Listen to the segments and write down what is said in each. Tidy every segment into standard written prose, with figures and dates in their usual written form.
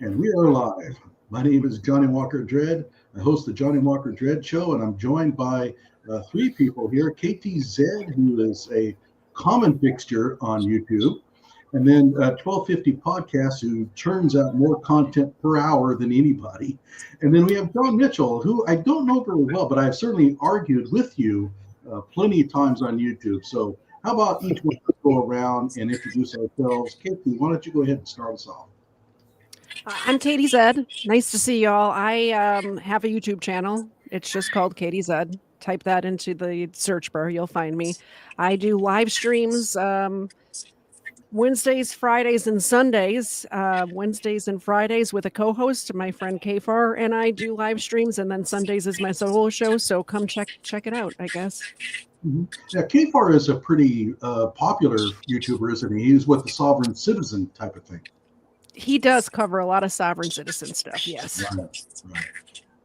And we are live. My name is Johnny Walker Dredd. I host the Johnny Walker Dredd Show, and I'm joined by three people here. KTZ, who is a common fixture on YouTube, and then 1250 Podcast, who churns out more content per hour than anybody. And then we have John Mitchell, who I don't know very well, but I've certainly argued with you plenty of times on YouTube. So how about each one go around and introduce ourselves? KT, why don't you go ahead and start us off? I'm Katie Zed. Nice to see y'all. I have a YouTube channel. It's just called Katie Zed. Type that into the search bar. You'll find me. I do live streams Wednesdays, Fridays, and Sundays. Wednesdays and Fridays with a co-host, my friend Kfar, and I do live streams. And then Sundays is my solo show. So come check it out, I guess. Mm-hmm. Yeah, Kfar is a pretty popular YouTuber, isn't he? He's with the Sovereign Citizen type of thing. He does cover a lot of sovereign citizen stuff, yes. Right.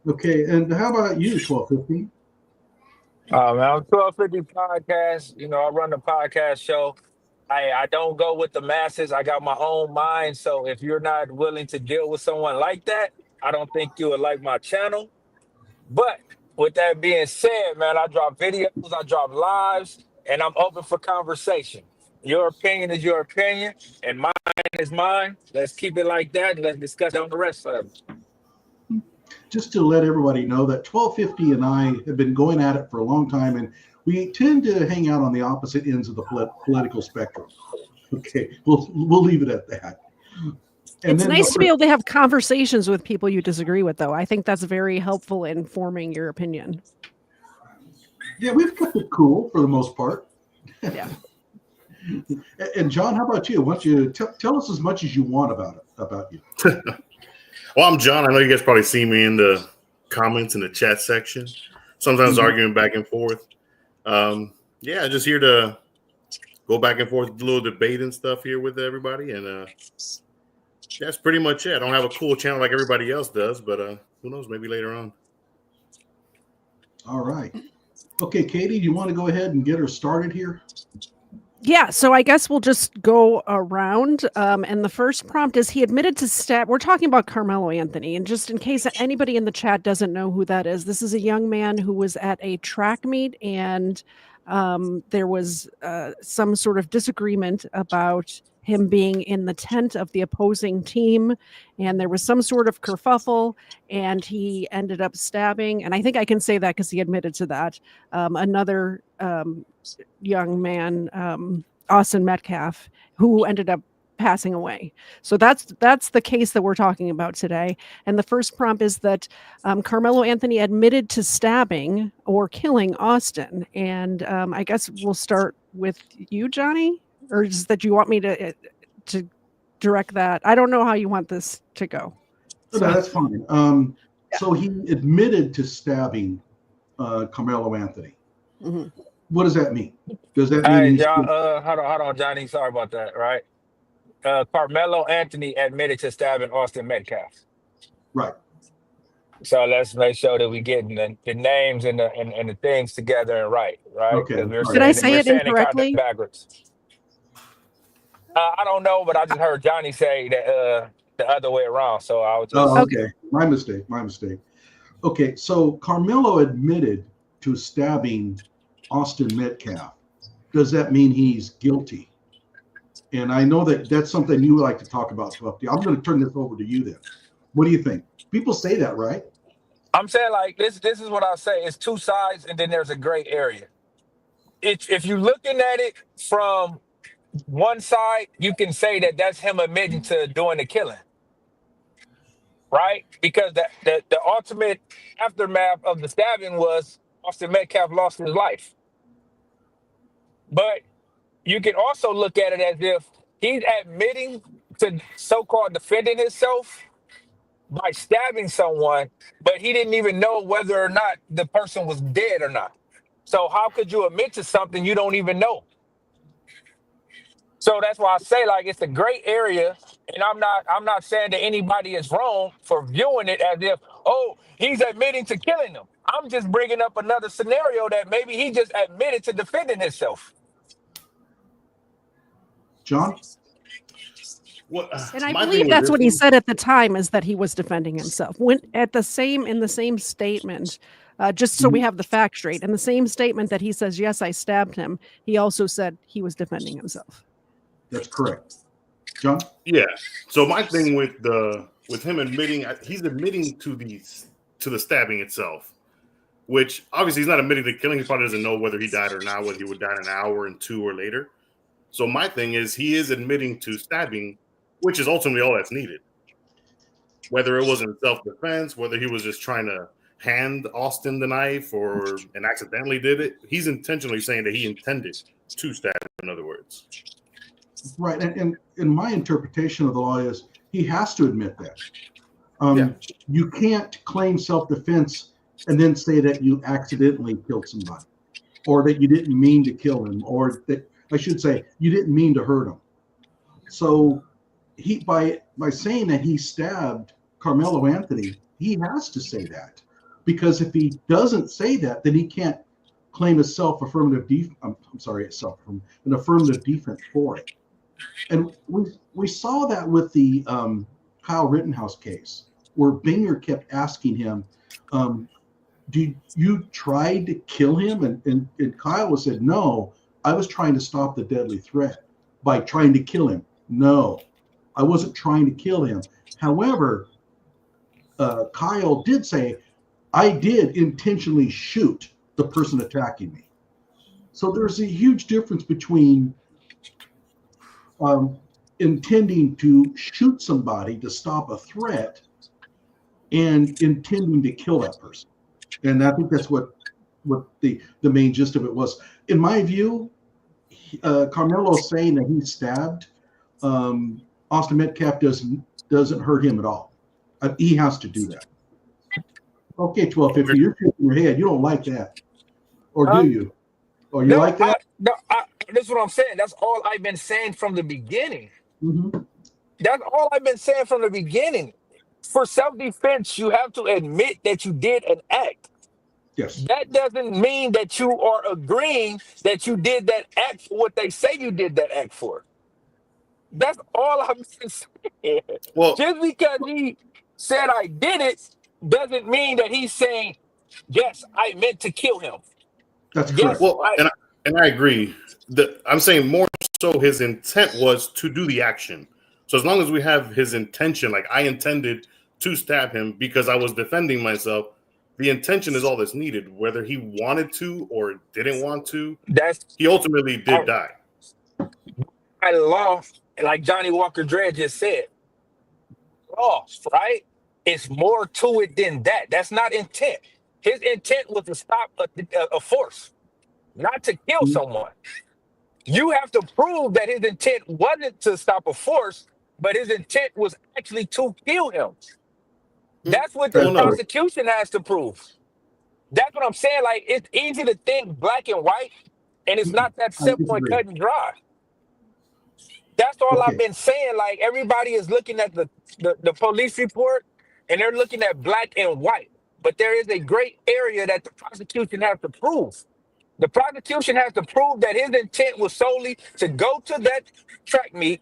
Okay, and how about you, 1250? Man, I'm 1250 Podcast. You know, I run the podcast show. I don't go with the masses. I got my own mind. So if you're not willing to deal with someone like that, I don't think you would like my channel. But with that being said, man, I drop videos, I drop lives, and I'm open for conversation. Your opinion is your opinion, and mine is mine. Let's keep it like that, and let's discuss on the rest of it. Just to let everybody know that 1250 and I have been going at it for a long time, and we tend to hang out on the opposite ends of the political spectrum. Okay, we'll leave it at that. And it's nice to be able to have conversations with people you disagree with, though. I think that's very helpful in forming your opinion. Yeah, we've kept it cool for the most part. Yeah. And John, how about you? Why don't you tell us as much as you want about you? Well, I'm John. I know you guys probably see me in the comments in the chat section, sometimes arguing back and forth. Yeah, just here to go back and forth, a little debate and stuff here with everybody. And that's pretty much it. I don't have a cool channel like everybody else does, but who knows, maybe later on. All right. Okay, Katie, do you want to go ahead and get her started here? Yeah, so I guess we'll just go around. And the first prompt is he admitted to stab. We're talking about Karmelo Anthony. And just in case anybody in the chat doesn't know who that is, this is a young man who was at a track meet and there was some sort of disagreement about him being in the tent of the opposing team. And there was some sort of kerfuffle and he ended up stabbing. And I think I can say that because he admitted to that. Another young man, Austin Metcalf, who ended up passing away. So that's the case that we're talking about today. And the first prompt is that Karmelo Anthony admitted to stabbing or killing Austin. And I guess we'll start with you, Johnny, or is that you want me to direct that? I don't know how you want this to go. So that's fine. So he admitted to stabbing Karmelo Anthony. Mm-hmm. What does that mean? Does that mean? Hey, John, hold on, Johnny. Sorry about that. Right. Karmelo Anthony admitted to stabbing Austin Metcalf. Right. So let's make sure that we get the names and the things together and right. Okay. Did I say it incorrectly? Backwards. I don't know, but I just heard Johnny say that the other way around. So I was just... Oh, okay. My mistake. Okay, so Karmelo admitted to stabbing Austin Metcalf. Does that mean he's guilty? And I know that that's something you like to talk about, Swifty. I'm going to turn this over to you then. What do you think? People say that, right? I'm saying like this is what I say. It's two sides and then there's a gray area. If you're looking at it from one side, you can say that that's him admitting to doing the killing. Right? Because the ultimate aftermath of the stabbing was Austin Metcalf lost his life. But you can also look at it as if he's admitting to so-called defending himself by stabbing someone, but he didn't even know whether or not the person was dead or not. So how could you admit to something you don't even know? So that's why I say like it's a gray area, and I'm not saying that anybody is wrong for viewing it as if, oh, he's admitting to killing them. I'm just bringing up another scenario that maybe he just admitted to defending himself. John? And I my believe thing with that's this what he one- said at the time, is that he was defending himself. When in the same statement, just so we have the fact straight, in the same statement that he says, yes, I stabbed him, he also said he was defending himself. That's correct. John? Yeah. So my thing with him admitting, he's admitting to the stabbing itself, which obviously he's not admitting to killing. He probably doesn't know whether he died or not, whether he would die in an hour and 2 or later. So my thing is, he is admitting to stabbing, which is ultimately all that's needed. Whether it was in self-defense, whether he was just trying to hand Austin the knife and accidentally did it, he's intentionally saying that he intended to stab, in other words. Right. And in my interpretation of the law is he has to admit that. You can't claim self-defense and then say that you accidentally killed somebody, or that you didn't mean to kill him, or that, I should say, you didn't mean to hurt him. So he, by saying that he stabbed Karmelo Anthony, he has to say that, because if he doesn't say that, then he can't claim an affirmative defense for it. And we saw that with the Kyle Rittenhouse case, where Binger kept asking him, "Did you try to kill him?" And Kyle said, "No, I was trying to stop the deadly threat by trying to kill him. No, I wasn't trying to kill him." However, Kyle did say, "I did intentionally shoot the person attacking me." So there's a huge difference between intending to shoot somebody to stop a threat and intending to kill that person. And I think that's what the main gist of it was. In my view, Karmelo saying that he stabbed Austin Metcalf doesn't hurt him at all. He has to do that. Okay, 1250, you're shaking your head. You don't like that, or do you? Or you like that? This is what I'm saying. That's all I've been saying from the beginning. Mm-hmm. That's all I've been saying from the beginning. For self-defense, you have to admit that you did an act. Yes. That doesn't mean that you are agreeing that you did that act for what they say you did that act for. That's all I'm saying. Well, Just because he said I did it doesn't mean that he's saying, yes, I meant to kill him. That's Yes, correct. well, and I agree. I'm saying more so his intent was to do the action. So as long as we have his intention, like I intended to stab him because I was defending myself, the intention is all that's needed. Whether he wanted to or didn't want to, he ultimately did die. By law, like Johnny Walker Dredd just said, law, right? It's more to it than that. That's not intent. His intent was to stop a force, not to kill someone. You have to prove that his intent wasn't to stop a force, but his intent was actually to kill him. That's what the prosecution has to prove. That's what I'm saying. Like, it's easy to think black and white, and it's not that simple and cut and dry. That's all I've been saying. Like, everybody is looking at the police report, and they're looking at black and white. But there is a great area that the prosecution has to prove. The prosecution has to prove that his intent was solely to go to that track meet,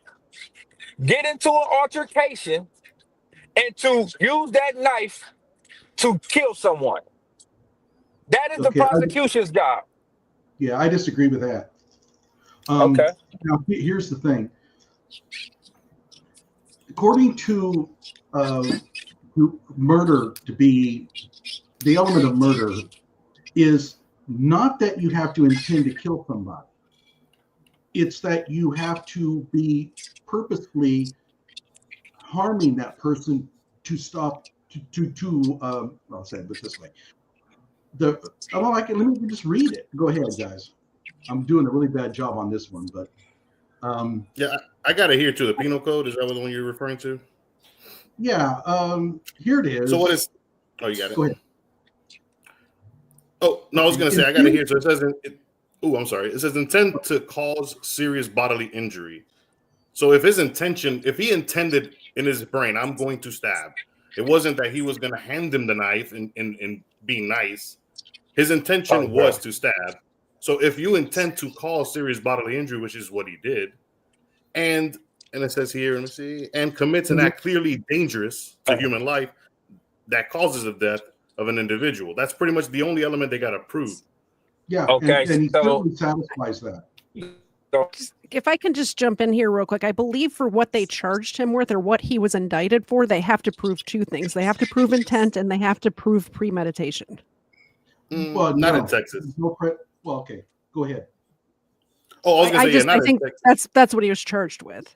get into an altercation, and to use that knife to kill someone. That is the prosecution's job. Yeah, I disagree with that. Okay. Now, here's the thing. According to murder to be the element of murder is not that you have to intend to kill somebody. It's that you have to be purposefully harming that person to stop I'll say it this way. Let me just read it. Go ahead, guys. I'm doing a really bad job on this one, but yeah, I got it here too. The penal code, is that the one you're referring to? Yeah, here it is. So what is? Oh, you got it. Go ahead. Oh no, I was going to say I got it here. So it says, I'm sorry. It says intent to cause serious bodily injury. So if he intended in his brain, I'm going to stab. It wasn't that he was going to hand him the knife and be nice. His intention was to stab. So if you intend to cause serious bodily injury, which is what he did, and and it says here, let me see, and commits an act clearly dangerous to human life that causes the death of an individual. That's pretty much the only element they got to prove. Yeah. Okay, And he so- certainly satisfies that. So, If I can just jump in here real quick, I believe for what they charged him with or what he was indicted for, they have to prove two things. They have to prove intent and they have to prove premeditation. Well, Not no. in Texas. Well, okay, go ahead. Oh, I was going to say, not I in think Texas. that's what he was charged with.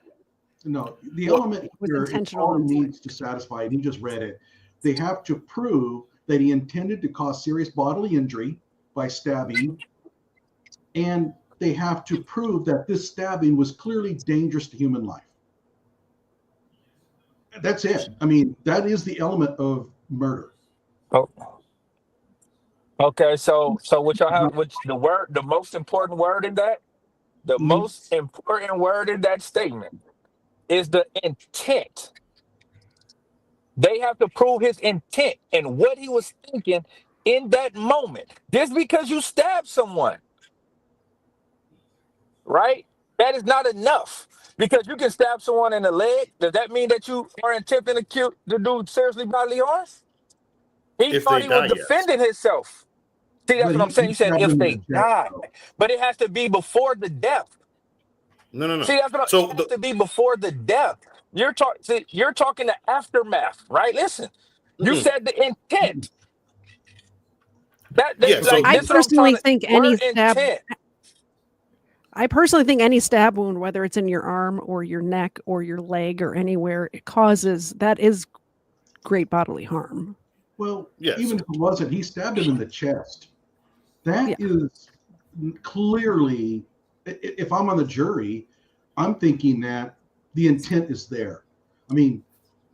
No, the element was here, intentional all he intent. needs to satisfy it. He just read it. They have to prove that he intended to cause serious bodily injury by stabbing, and they have to prove that this stabbing was clearly dangerous to human life. That's it. I mean, that is the element of murder. oh. Okay, so what y'all have, which the most important word in that, the Mhm. most important word in that statement is the intent. They have to prove his intent and what he was thinking in that moment. Just because you stab someone, right? That is not enough. Because you can stab someone in the leg. Does that mean that you are attempting to do seriously bodily harm? He If thought they he die, was yes. defending himself. See, that's But what I'm saying. he You said stabbed if him in they the chest, die, though. but it has to be before the death. No. See, that's what So it has to be before the death. You're talking the aftermath, right? Listen, you said the intent. Yeah, so- I this is what I'm personally trying to- think any word stab. intent. I personally think any stab wound, whether it's in your arm or your neck or your leg or anywhere, that is great bodily harm. Well, Yes. even if it wasn't, he stabbed him in the chest. That Yeah. is clearly, if I'm on the jury, I'm thinking that the intent is there. I mean,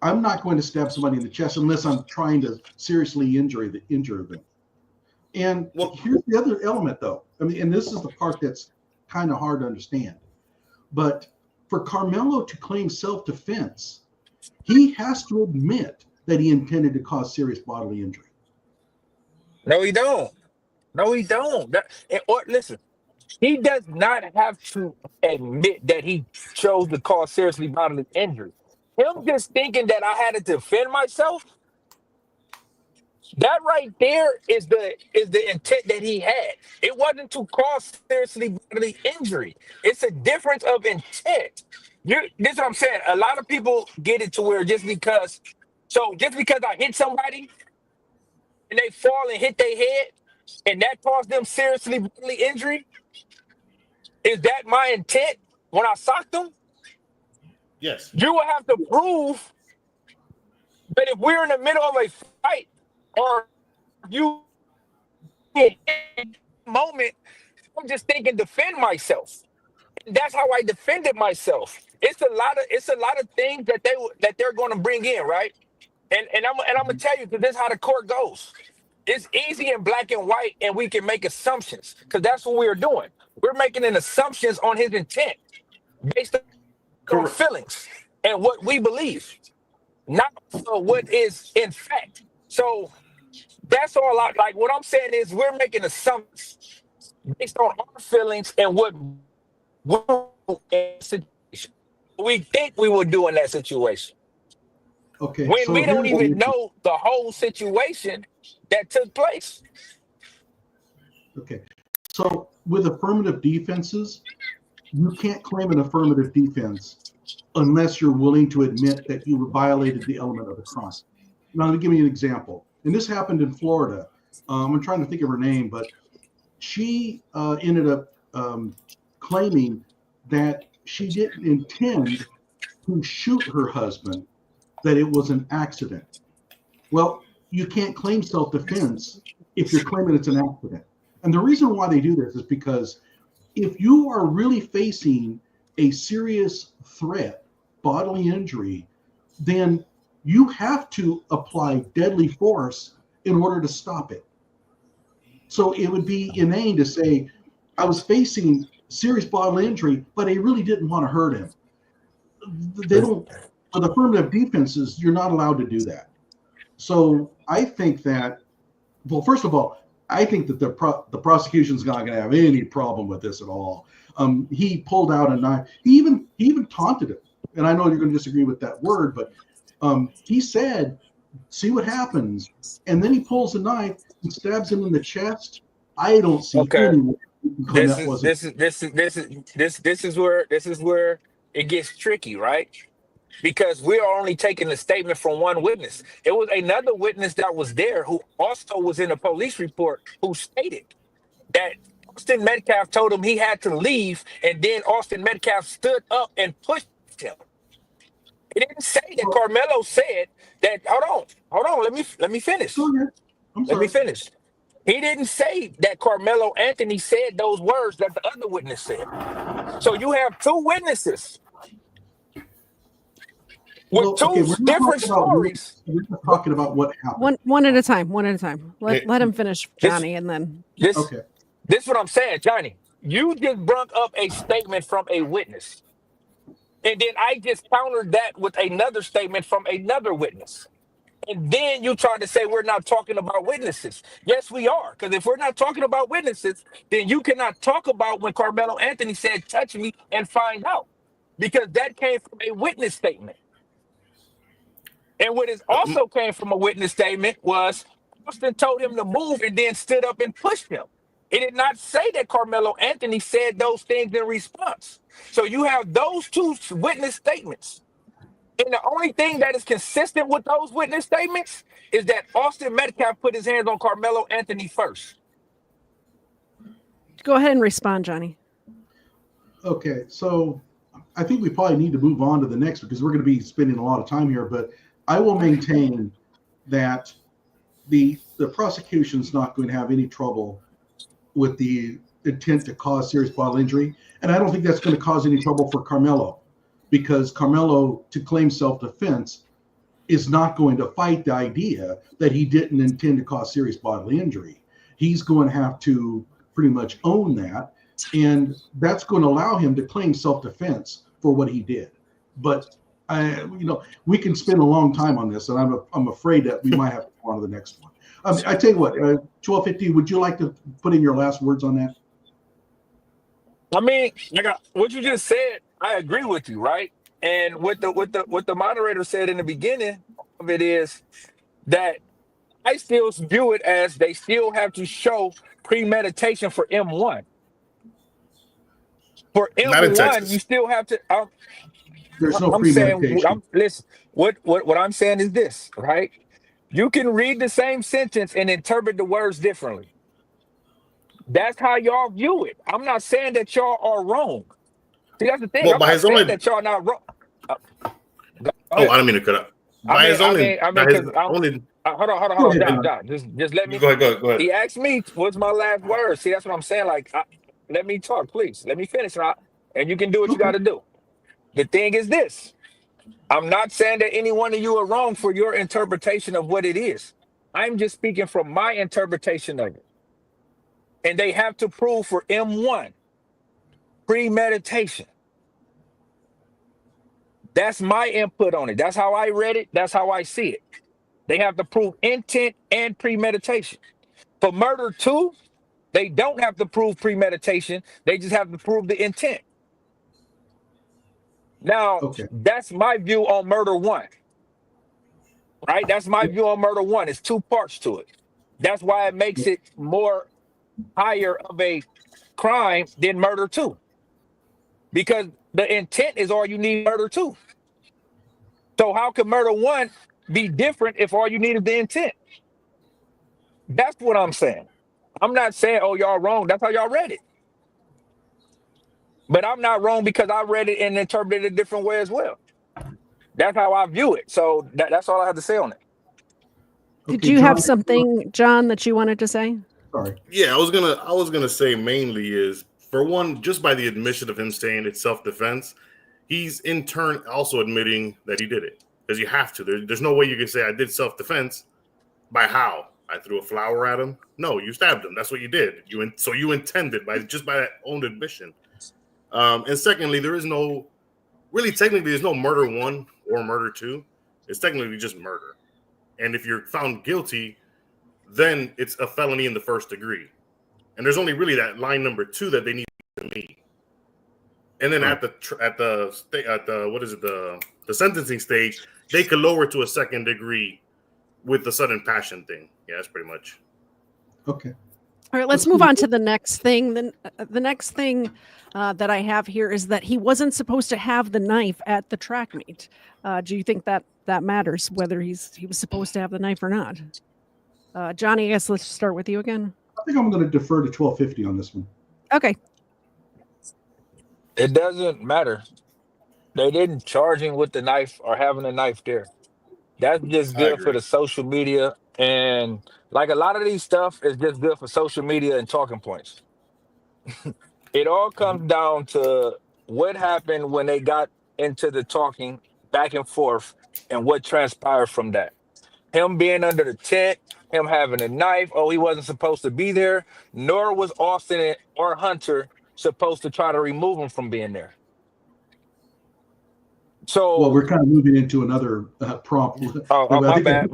I'm not going to stab somebody in the chest unless I'm trying to seriously injure them. And Well- here's the other element, though. I mean, and this is the part that's kind of hard to understand. But for Karmelo to claim self-defense, he has to admit that he intended to cause serious bodily injury. No, he don't. No, he don't. Listen, he does not have to admit that he chose to cause seriously bodily injury. Him just thinking that I had to defend myself, that right there is the intent that he had. It wasn't to cause seriously bodily injury. It's a difference of intent. This is what I'm saying. A lot of people get it to where just because I hit somebody and they fall and hit their head and that caused them seriously bodily injury, is that my intent when I socked them? yes. You will have to prove that if we're in the middle of a fight or you in a moment, I'm just thinking defend myself. And that's how I defended myself. It's a lot of things that they're going to bring in, right? And I'm gonna tell you, because this is how the court goes. It's easy in black and white, and we can make assumptions because that's what we're doing. We're making an assumptions on his intent based on Correct. feelings and what we believe, not what is in fact. So that's all. Like what I'm saying is we're making assumptions based on our feelings and what we think we would do in that situation. Okay. When so we don't here's- even know the whole situation that took place. Okay. So with affirmative defenses, you can't claim an affirmative defense unless you're willing to admit that you violated the element of the crime. Now, let me give you an example. And this happened in Florida. I'm trying to think of her name, but she ended up claiming that she didn't intend to shoot her husband, that it was an accident. Well, you can't claim self-defense if you're claiming it's an accident. And the reason why they do this is because if you are really facing a serious threat, bodily injury, then you have to apply deadly force in order to stop it. So it would be inane to say, I was facing serious bodily injury, but I really didn't want to hurt him. They don't, with affirmative defenses, you're not allowed to do that. So I think that, well, first of all, I think that the prosecution's not going to have any problem with this at all. He pulled out a knife. He even taunted him. and I know you're going to disagree with that word, but he said, see what happens. And then he pulls a knife and stabs him in the chest. I don't see any way this is where it gets tricky, right? Because we are only taking a statement from one witness. It was another witness that was there who also was in a police report who stated that Austin Metcalf told him he had to leave, and then Austin Metcalf stood up and pushed him. It didn't say that Karmelo said that. Hold on. Let me finish. Let me finish. He didn't say that Karmelo Anthony said those words that the other witness said. So you have two witnesses with two different stories. We're not talking about what happened. One at a time. Let him finish, Johnny, and then. This is what I'm saying, Johnny. You just brought up a statement from a witness. And then I just countered that with another statement from another witness. And then you try to say we're not talking about witnesses. Yes, we are. Because if we're not talking about witnesses, then you cannot talk about when Karmelo Anthony said, touch me and find out. Because that came from a witness statement. And what is also came from a witness statement was Austin told him to move and then stood up and pushed him. It did not say that Karmelo Anthony said those things in response. So you have those two witness statements. And the only thing that is consistent with those witness statements is that Austin Metcalf put his hands on Karmelo Anthony first. Go ahead and respond, Johnny. Okay, so I think we probably need to move on to the next because we're going to be spending a lot of time here, but I will maintain that the prosecution's not going to have any trouble with the intent to cause serious bodily injury. And I don't think that's going to cause any trouble for Karmelo, because Karmelo, to claim self-defense, is not going to fight the idea that he didn't intend to cause serious bodily injury. He's going to have to pretty much own that, and that's going to allow him to claim self-defense for what he did. But we can spend a long time on this, and I'm afraid that we might have to go on to the next one. I tell you what, 1250, would you like to put in your last words on that? I mean, what you just said, I agree with you, right? And what the moderator said in the beginning of it is that I still view it as they still have to show premeditation for M1. For M1, you still have to. There's no premeditation. Listen, what I'm saying is this, right? You can read the same sentence and interpret the words differently. That's how y'all view it. I'm not saying that y'all are wrong. See, that's the thing. Well, I'm not saying that y'all not wrong. I didn't mean to cut up. Hold on, Don. Just let me. Go ahead. He asked me, "What's my last word?" See, that's what I'm saying. Like, let me talk, please. Let me finish, and you can do what you got to do. The thing is this. I'm not saying that any one of you are wrong for your interpretation of what it is. I'm just speaking from my interpretation of it. And they have to prove for M1 premeditation. That's my input on it. That's how I read it. That's how I see it. They have to prove intent and premeditation. For murder 2, they don't have to prove premeditation. They just have to prove the intent. Now, That's my view on murder 1. Right? That's my view on murder 1. It's 2 parts to it. That's why it makes it more higher of a crime than murder 2. Because the intent is all you need murder 2. So how can murder 1 be different if all you need is the intent? That's what I'm saying. I'm not saying, oh, y'all wrong. That's how y'all read it. But I'm not wrong because I read it and interpreted it a different way as well. That's how I view it. So that's all I have to say on it. Did you have something, John, that you wanted to say? Sorry. Yeah, I was gonna say mainly is, for one, just by the admission of him saying it's self-defense, he's in turn also admitting that he did it. Because you have to. There's no way you can say I did self-defense. By how? I threw a flower at him? No, you stabbed him. That's what you did. So you intended by that own admission. And secondly, there's no murder 1 or murder 2. It's technically just murder. And if you're found guilty, then it's a felony in the first degree. And there's only really that line number 2 that they need to meet. and then Right. at the what is it, the sentencing stage, they could lower it to a second degree with the sudden passion thing. Yeah, that's pretty much. Okay. All right, let's move on to the next thing. Then the next thing that I have here is that he wasn't supposed to have the knife at the track meet. Do you think that matters, whether he was supposed to have the knife or not? Johnny, I guess let's start with you again. I think I'm going to defer to 1250 on this one. Okay. It doesn't matter. They didn't charge him with the knife or having a knife there. That's just I good agree. for the social media. And like a lot of these stuff is just good for social media and talking points. It all comes down to what happened when they got into the talking back and forth and what transpired from that. Him being under the tent, him having a knife. Oh, he wasn't supposed to be there. Nor was Austin or Hunter supposed to try to remove him from being there. So, Well, we're kind of moving into another prompt. my bad.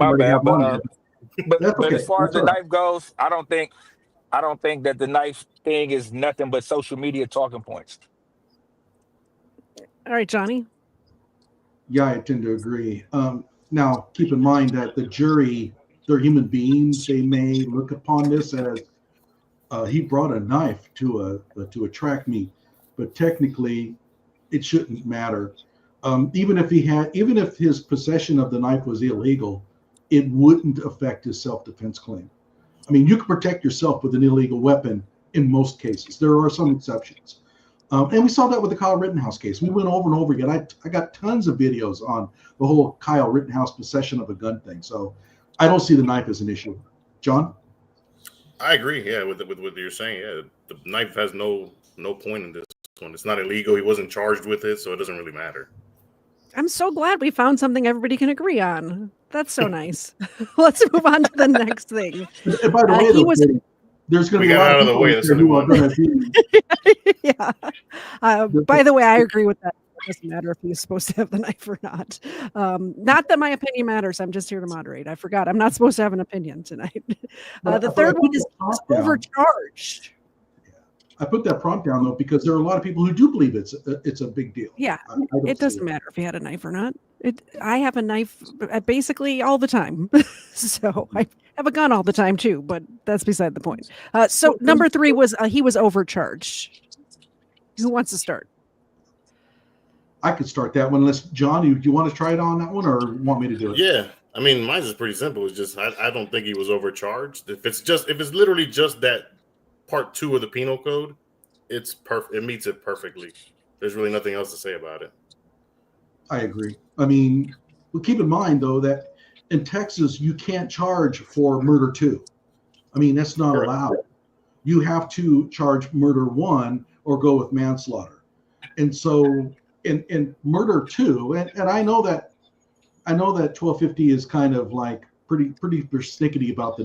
But okay. as far as That's the all right. knife goes, I don't think that the knife thing is nothing but social media talking points. All right, Johnny. Yeah, I tend to agree. Now, keep in mind that the jury, they're human beings. They may look upon this as he brought a knife to a track meet, but technically, it shouldn't matter. Even if his possession of the knife was illegal, it wouldn't affect his self-defense claim. I mean, you can protect yourself with an illegal weapon in most cases. There are some exceptions. And we saw that with the Kyle Rittenhouse case. We went over and over again. I got tons of videos on the whole Kyle Rittenhouse possession of a gun thing. So I don't see the knife as an issue. John? I agree. Yeah, with what you're saying. Yeah, the knife has no point in this one. It's not illegal. He wasn't charged with it, so it doesn't really matter. I'm so glad we found something everybody can agree on. That's so nice. Let's move on to the next thing. And by the way, there's going to be a lot of people who are going to be. Yeah. By the way, I agree with that. It doesn't matter if he's supposed to have the knife or not. Not that my opinion matters. I'm just here to moderate. I forgot. I'm not supposed to have an opinion tonight. The third one is overcharged. I put that prompt down, though, because there are a lot of people who do believe it's a big deal. Yeah, it doesn't matter if he had a knife or not. I have a knife basically all the time. So I have a gun all the time, too, but that's beside the point. So number 3 was he was overcharged. Who wants to start? I could start that one. Unless, John, do you want to try it on that one or want me to do it? Yeah. I mean, mine's is pretty simple. It's just I don't think he was overcharged. If it's literally just that part 2 of the penal code, it's perfect. It meets it perfectly. There's really nothing else to say about it. I agree. I mean, keep in mind though that in Texas you can't charge for murder 2. I mean, that's not allowed. You have to charge murder 1 or go with manslaughter. And so in murder 2, and I know that 1250 is kind of like pretty persnickety about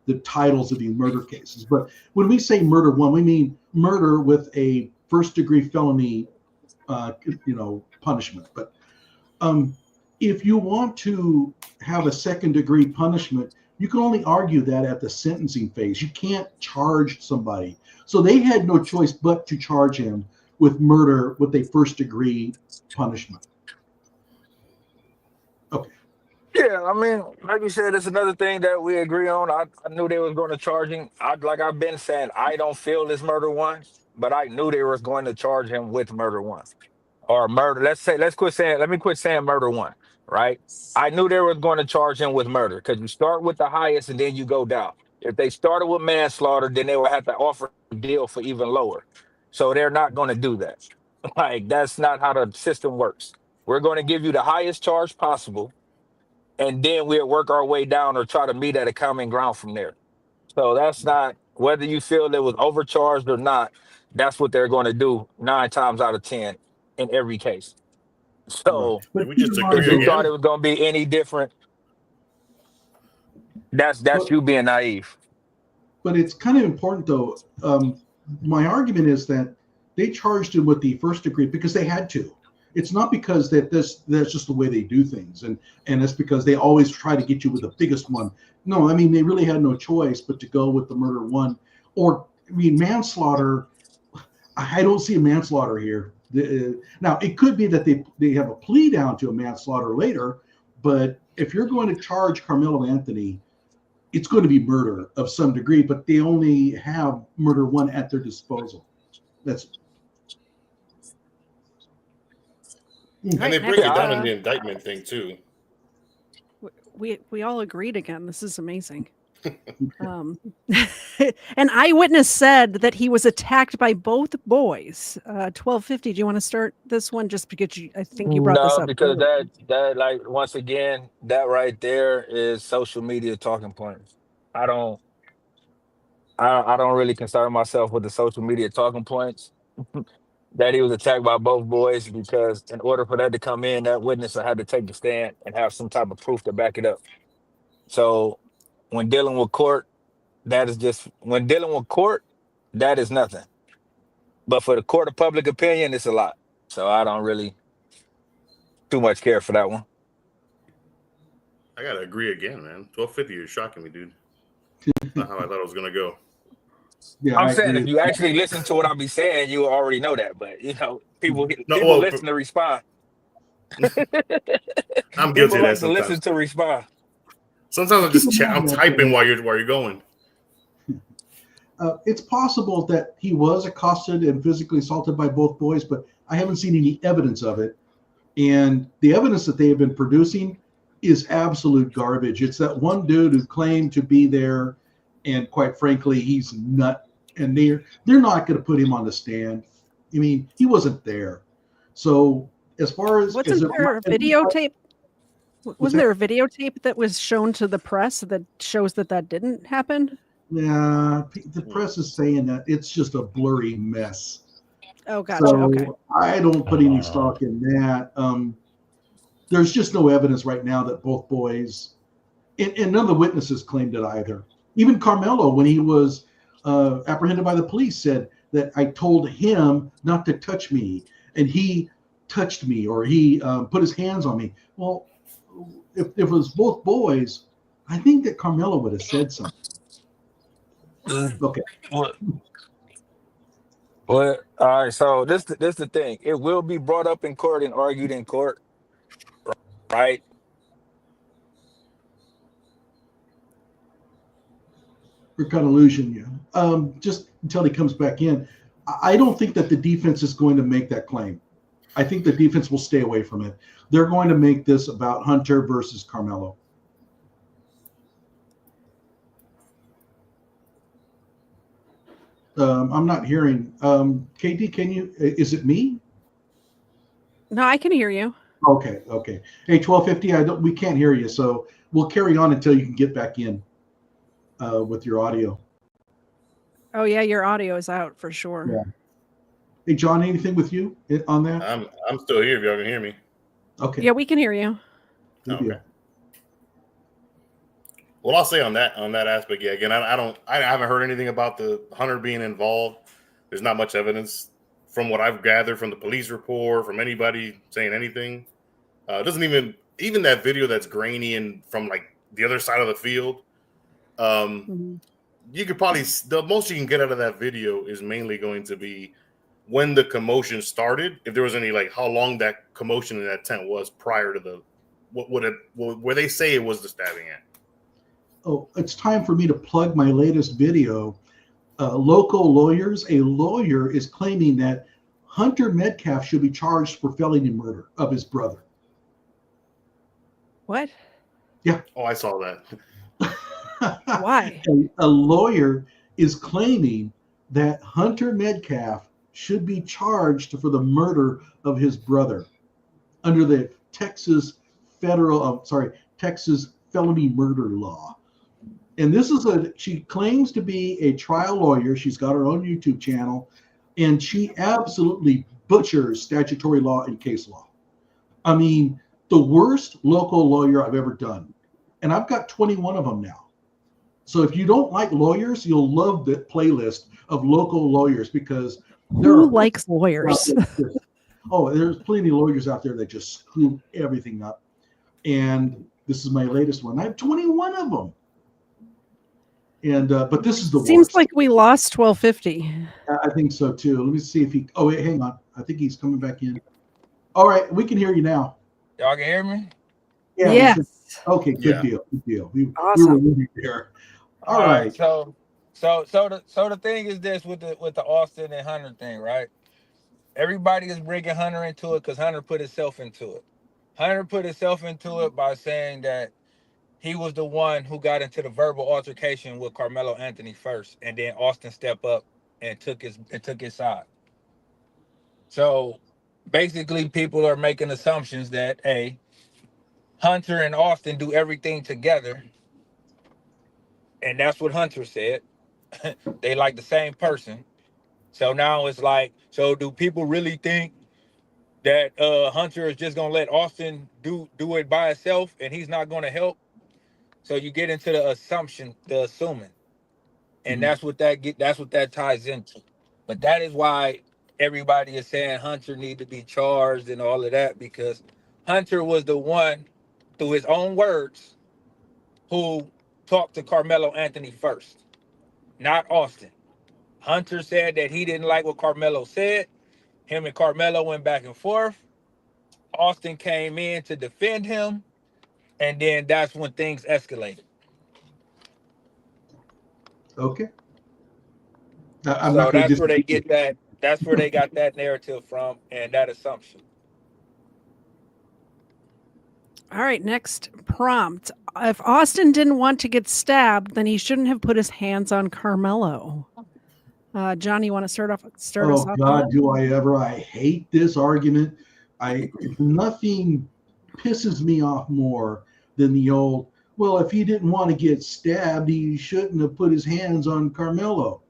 the titles of these murder cases. But when we say murder 1, we mean murder with a first-degree felony, punishment. But if you want to have a second-degree punishment, you can only argue that at the sentencing phase. You can't charge somebody. So they had no choice but to charge him with murder with a first-degree punishment. Okay. Yeah, I mean, like you said, it's another thing that we agree on. I knew they was going to charge him. Like I've been saying, I don't feel it's murder 1, but I knew they was going to charge him with murder 1 or murder. Let me quit saying murder 1, right? I knew they was going to charge him with murder because you start with the highest and then you go down. If they started with manslaughter, then they would have to offer a deal for even lower. So they're not going to do that. Like, that's not how the system works. We're going to give you the highest charge possible, and then we'll work our way down or try to meet at a common ground from there. So that's not, whether you feel it was overcharged or not, that's what they're going to do 9 times out of 10 in every case. So But we just if you thought it was going to be any different, that's you being naive. But it's kind of important, though. My argument is that they charged him with the first degree because they had to. It's not because that's just the way they do things, and it's because they always try to get you with the biggest one. No, I mean, they really had no choice but to go with the murder 1. Or, I mean, manslaughter, I don't see a manslaughter here Now, it could be that they have a plea down to a manslaughter later, but if you're going to charge Karmelo Anthony, it's going to be murder of some degree, but they only have murder one at their disposal. That's and they break it down in the indictment thing too. We all agreed again. This is amazing. An eyewitness said that he was attacked by both boys. 1250. Do you want to start this one? Just because I think you brought this up. No, because that like once again, that right there is social media talking points. I don't really concern myself with the social media talking points that he was attacked by both boys, because in order for that to come in, that witness had to take the stand and have some type of proof to back it up. So when dealing with court, that is nothing. But for the court of public opinion, it's a lot. So I don't really too much care for that one. I gotta agree again, man. 1250 is shocking me, dude. Not how I thought it was gonna go. Yeah, I'm saying if you actually listen to what I be saying, you already know that. But people listen to respond. I'm guilty of that sometimes. Listen to respond. Sometimes I'm just I'm typing while you're going. It's possible that he was accosted and physically assaulted by both boys, but I haven't seen any evidence of it. And the evidence that they have been producing is absolute garbage. It's that one dude who claimed to be there, and quite frankly, he's nut. And they're not going to put him on the stand. I mean, he wasn't there. So as far as wasn't there a videotape? Wasn't there a videotape that was shown to the press that shows that didn't happen? Yeah, the press is saying that it's just a blurry mess. Oh, gotcha. So okay. I don't put any stock in that. There's just no evidence right now that both boys, and none of the witnesses claimed it either. Even Karmelo, when he was apprehended by the police, said that I told him not to touch me, and he touched me, or he put his hands on me. Well, if it was both boys, I think that Karmelo would have said something. Okay. Well, all right. So this the thing. It will be brought up in court and argued in court, right? We're kind of losing you. Just until he comes back in. I don't think that the defense is going to make that claim. I think the defense will stay away from it. They're going to make this about Hunter versus Karmelo. I'm not hearing. KD, can you? Is it me? No, I can hear you. Okay. Hey, 1250. We can't hear you, so we'll carry on until you can get back in with your audio. Oh yeah, your audio is out for sure. Yeah. Hey, John, anything with you on that? I'm still here. If y'all can hear me. Okay. Yeah, we can hear you. Okay. Well, I'll say on that aspect, yeah. Again, I haven't heard anything about the Hunter being involved. There's not much evidence from what I've gathered from the police report, from anybody saying anything. It doesn't even that video that's grainy and from like the other side of the field. You could probably, the most you can get out of that video is mainly going to be when the commotion started. If there was any, like how long that commotion in that tent was prior to where they say it was the stabbing at. Oh, it's time for me to plug my latest video. Local lawyers, a lawyer is claiming that Hunter Metcalf should be charged for felony murder of his brother. What? Yeah. Oh, I saw that. Why? A lawyer is claiming that Hunter Metcalf should be charged for the murder of his brother under the Texas felony murder law. And this is she claims to be a trial lawyer. She's got her own YouTube channel, and she absolutely butchers statutory law and case law. I mean, the worst local lawyer I've ever done. And I've got 21 of them now. So if you don't like lawyers, you'll love the playlist of local lawyers, because who likes lawyers? There's plenty of lawyers out there that just screw everything up. And this is my latest one. I have 21 of them. And but this is the Seems worst. like we lost 1250. I think so too. Let me see if he. Oh wait, hang on. I think he's coming back in. All right, we can hear you now. Y'all can hear me? Yeah. Yes. Okay, good Yeah. deal. Good deal. We Awesome. were really there. All right. So the thing is this with the Austin and Hunter thing, right? Everybody is bringing Hunter into it because Hunter put himself into it. Hunter put himself into it by saying that he was the one who got into the verbal altercation with Karmelo Anthony first, and then Austin stepped up and took his side. So basically, people are making assumptions that Hunter and Austin do everything together, and that's what Hunter said. They like the same person. So now it's like, so do people really think that Hunter is just gonna let Austin do it by himself and he's not gonna help? So you get into the assumption, the assuming, and that's what that ties into. But that is why everybody is saying Hunter need to be charged and all of that, because Hunter was the one, through his own words, who talked to Karmelo Anthony first, not Austin. Hunter said that he didn't like what Karmelo said. Him and Karmelo went back and forth. Austin came in to defend him, and then that's when things escalated. Okay. So that's where they get that. That's where they got that narrative from and that assumption. All right, next prompt. If Austin didn't want to get stabbed, then he shouldn't have put his hands on Karmelo. John, you want to start us off? Oh God, do I ever? I hate this argument. Nothing pisses me off more than the old, well, if he didn't want to get stabbed, he shouldn't have put his hands on Karmelo.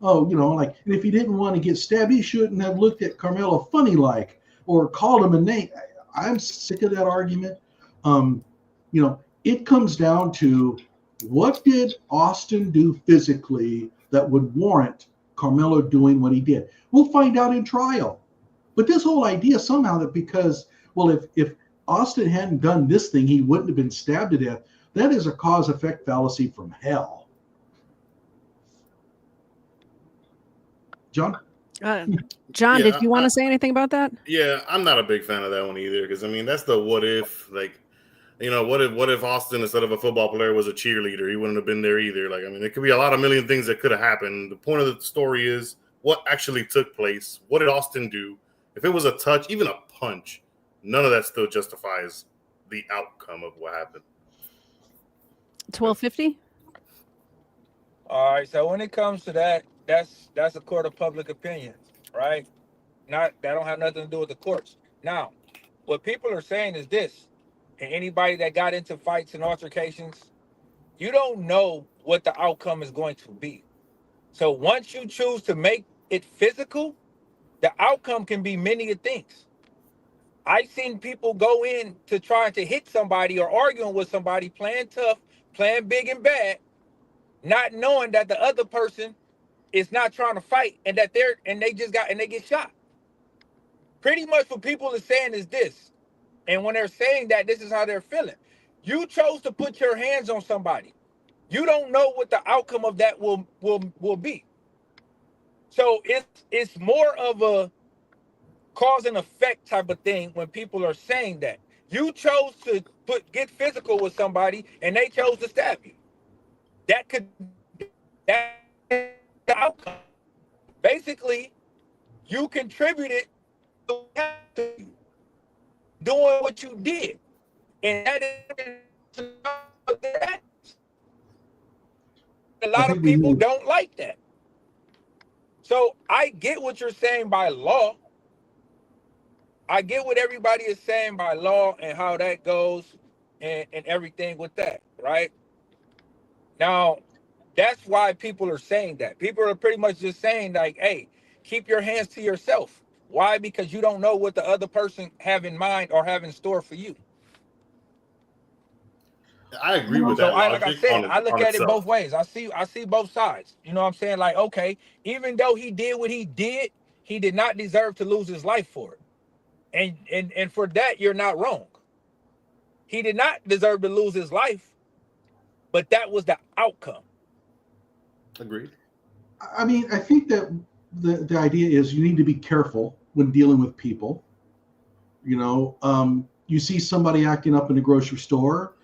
Oh, and if he didn't want to get stabbed, he shouldn't have looked at Karmelo funny like or called him a name. I'm sick of that argument. It comes down to, what did Austin do physically that would warrant Karmelo doing what he did? We'll find out in trial. But this whole idea somehow that because, well, if Austin hadn't done this thing, he wouldn't have been stabbed to death, that is a cause-effect fallacy from hell. John? John, did you want to say anything about that? Yeah, I'm not a big fan of that one either, because, that's the what if, what if Austin, instead of a football player, was a cheerleader? He wouldn't have been there either. There could be a lot of million things that could have happened. The point of the story is what actually took place. What did Austin do? If it was a touch, even a punch, none of that still justifies the outcome of what happened. 1250? All right, so when it comes to that, that's a court of public opinion, right? That don't have nothing to do with the courts. Now, what people are saying is this, and anybody that got into fights and altercations, you don't know what the outcome is going to be. So once you choose to make it physical, the outcome can be many things. I've seen people go in to trying to hit somebody or arguing with somebody, playing tough, playing big and bad, not knowing that the other person is not trying to fight and that they get shot. Pretty much what people are saying is this. And when they're saying that, this is how they're feeling. You chose to put your hands on somebody. You don't know what the outcome of that will be. So it's more of a cause and effect type of thing when people are saying that. You chose to get physical with somebody and they chose to stab you. That's the outcome. Basically, you contributed to doing what you did. And that is a lot of people don't like that. So I get what you're saying by law. I get what everybody is saying by law and how that goes and everything with that, right? Now, that's why people are saying that. People are pretty much just saying like, hey, keep your hands to yourself. Why? Because you don't know what the other person have in mind or have in store for you. I agree with So that. like I said, I look at it both ways. I see both sides. You know what I'm saying? Like, okay, even though he did what he did not deserve to lose his life for it. And for that, you're not wrong. He did not deserve to lose his life, but that was the outcome. Agreed. I think that the idea is you need to be careful when dealing with people. You know, you see somebody acting up in the grocery store,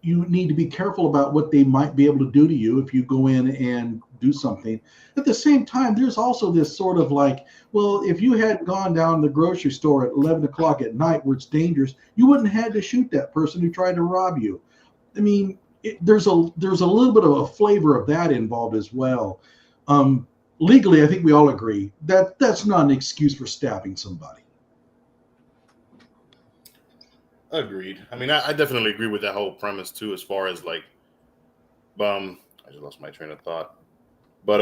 you need to be careful about what they might be able to do to you if you go in and do something. At the same time, there's also this sort of like, well, if you had gone down the grocery store at 11 o'clock at night where it's dangerous, you wouldn't have had to shoot that person who tried to rob you. I mean, there's a little bit of a flavor of that involved as well. Legally, I think we all agree that that's not an excuse for stabbing somebody. Agreed. I mean, I definitely agree with that whole premise too, as far as like, I just lost my train of thought. But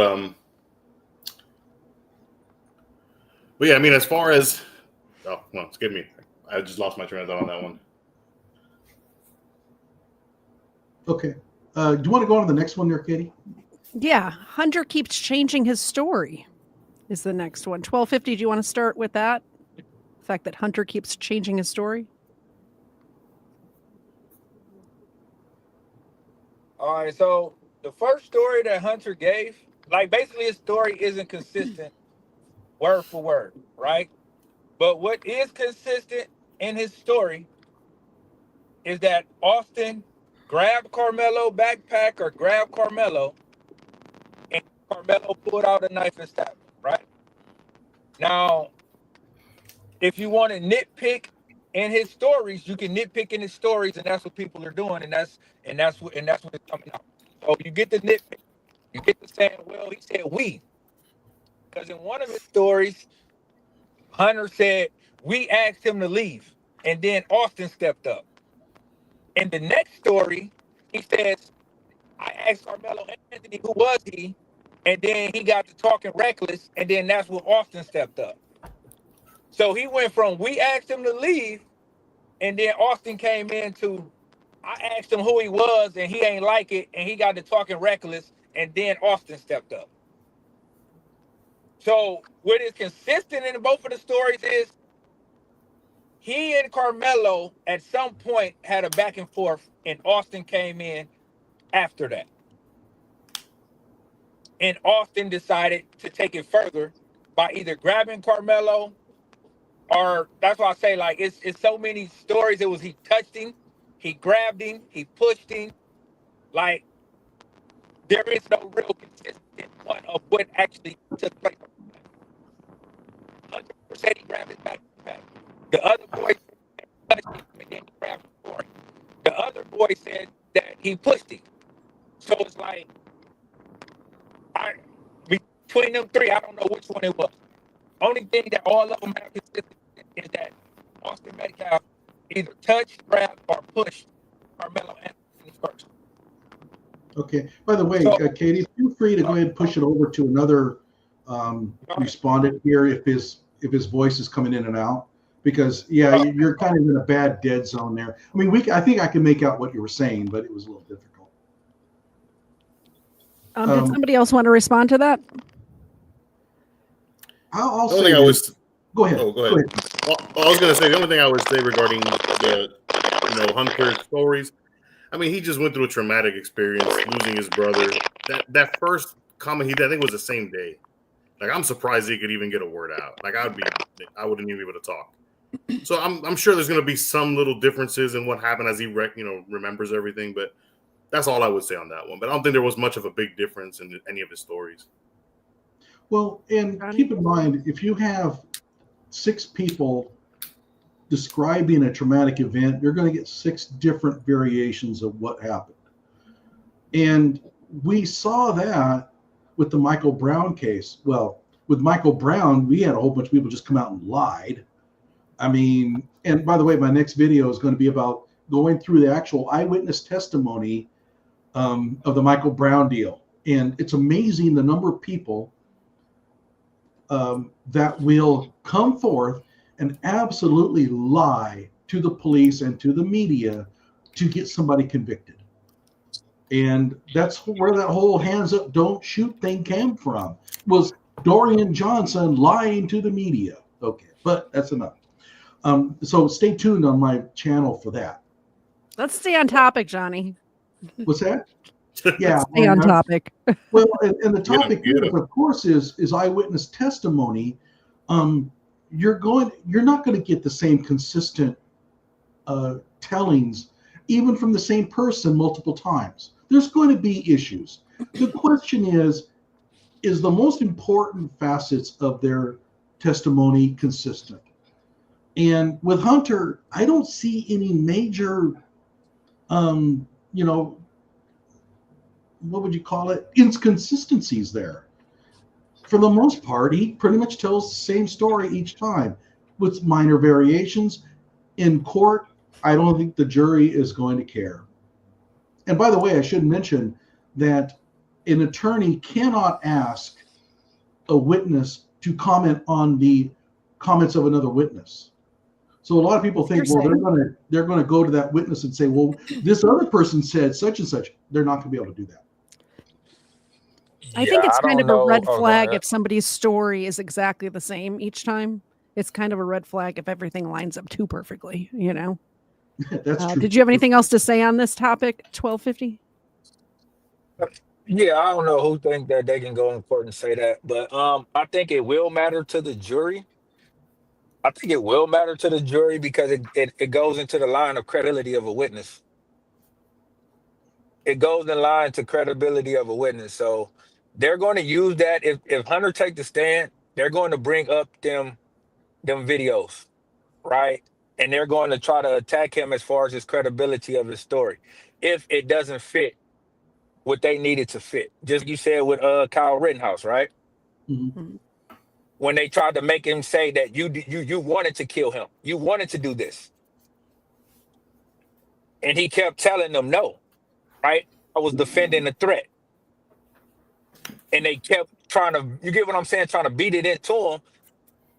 yeah, I mean, as far as, oh, well, excuse me, I just lost my train of thought on that one. Okay. Do you want to go on to the next one there, Katie? Yeah. Hunter keeps changing his story is the next one. 1250, do you want to start with that? The fact that Hunter keeps changing his story? All right, so the first story that Hunter gave, like basically his story isn't consistent word for word, right? But what is consistent in his story is that Austin grabbed Karmelo backpack or grabbed Karmelo, and Karmelo pulled out a knife and stabbed him, right? Now, if you want to nitpick in his stories, you can nitpick in his stories, and that's what people are doing, and that's what it's coming out. So you get the nitpick, you get the saying, well, he said we. Because in one of his stories, Hunter said, we asked him to leave, and then Austin stepped up. In the next story, he says, I asked Karmelo Anthony, who was he? And then he got to talking reckless, and then that's when Austin stepped up. So he went from, we asked him to leave, and then Austin came in to, I asked him who he was, and he ain't like it, and he got to talking reckless, and then Austin stepped up. So what is consistent in both of the stories is he and Karmelo at some point had a back and forth, and Austin came in after that. And Austin decided to take it further by either grabbing Karmelo, or that's why I say, like, it's so many stories. It was he touched him, he grabbed him, he pushed him. Like, there is no real consistent one of what actually took place. 100% he grabbed his backpack. The other boy touched him and then he grabbed him for him. The other boy said that he pushed him. So it's like, between them three, I don't know which one it was. Only thing that all of them have consistent is that Austin Metcalf either touched, grabbed, or pushed Karmelo Anthony first. Okay. By the way, Katie, feel free to go ahead and push it over to another respondent here if his voice is coming in and out, because you're kind of in a bad dead zone there. I mean, I think I can make out what you were saying, but it was a little difficult. Did somebody else want to respond to that? I'll say this. Go ahead. Oh, go ahead. Well, I was going to say, the only thing I would say regarding the, Hunter's stories, I mean, he just went through a traumatic experience, losing his brother. That first comment I think was the same day. Like, I'm surprised he could even get a word out. Like, I wouldn't even be able to talk. So I'm sure there's going to be some little differences in what happened as he remembers everything. But that's all I would say on that one. But I don't think there was much of a big difference in any of his stories. Well, and keep in mind, if you have 6 people describing a traumatic event, you're going to get 6 different variations of what happened. And we saw that with the Michael Brown case. Well, with Michael Brown, we had a whole bunch of people just come out and lied. I mean, and by the way, my next video is going to be about going through the actual eyewitness testimony of the Michael Brown deal. And it's amazing the number of people that will come forth and absolutely lie to the police and to the media to get somebody convicted. And that's where that whole hands up, don't shoot thing came from, was Dorian Johnson lying to the media. Okay, but that's enough. So stay tuned on my channel for that. Let's stay on topic, Johnny. What's that? Yeah, stay on topic. Well, and the topic, of course, is eyewitness testimony. you're not going to get the same consistent tellings, even from the same person multiple times. There's going to be issues. The question is the most important facets of their testimony consistent? And with Hunter, I don't see any major, what would you call it? Inconsistencies there. For the most part, he pretty much tells the same story each time with minor variations. In court, I don't think the jury is going to care. And by the way, I should mention that an attorney cannot ask a witness to comment on the comments of another witness. So a lot of people think, well, they're going to go to that witness and say, well, this other person said such and such. They're not going to be able to do that. I think it's kind of a red flag if somebody's story is exactly the same each time. It's kind of a red flag if everything lines up too perfectly, That's true. Did you have anything else to say on this topic, 1250? Yeah, I don't know who think that they can go in court and say that, but I think it will matter to the jury. I think it will matter to the jury because it goes into the line of credibility of a witness. It goes in line to credibility of a witness. So they're going to use that. If Hunter take the stand, they're going to bring up them videos, right? And they're going to try to attack him as far as his credibility of his story. If it doesn't fit what they needed to fit. Just like you said with Kyle Rittenhouse, right? Mm-hmm. When they tried to make him say that you wanted to kill him. You wanted to do this. And he kept telling them no, right? I was defending the threat. And they kept trying to, you get what I'm saying, trying to beat it into him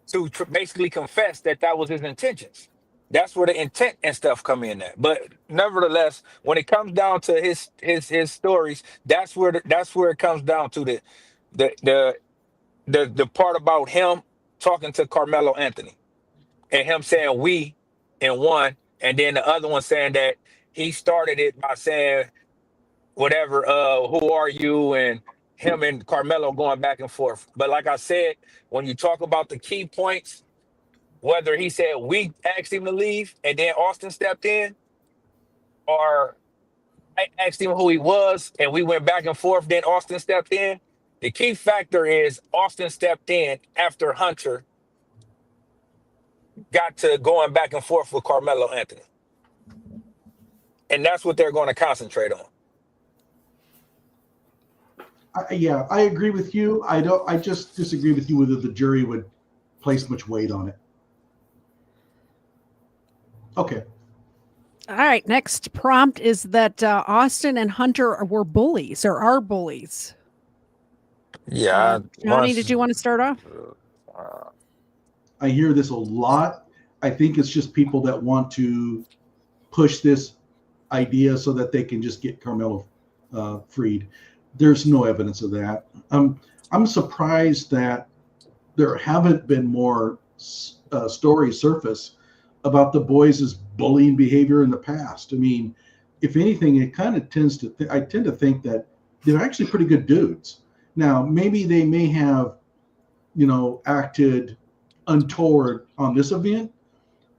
to basically confess that was his intentions. That's where the intent and stuff come in at. But nevertheless, when it comes down to his stories, that's where it comes down to the part about him talking to Karmelo Anthony and him saying we and one, and then the other one saying that he started it by saying whatever, who are you, and him and Karmelo going back and forth. But like I said, when you talk about the key points, whether he said we asked him to leave and then Austin stepped in, or I asked him who he was and we went back and forth, then Austin stepped in, the key factor is Austin stepped in after Hunter got to going back and forth with Karmelo Anthony. And that's what they're going to concentrate on. Yeah, I agree with you. I just disagree with you whether the jury would place much weight on it. Okay. All right. Next prompt is that Austin and Hunter were bullies or are bullies. Yeah. Johnny, did you want to start off? I hear this a lot. I think it's just people that want to push this idea so that they can just get Karmelo freed. There's no evidence of that. I'm surprised that there haven't been more stories surface about the boys' bullying behavior in the past. I mean, if anything, it kind of I tend to think that they're actually pretty good dudes. Now, maybe they may have, acted untoward on this event,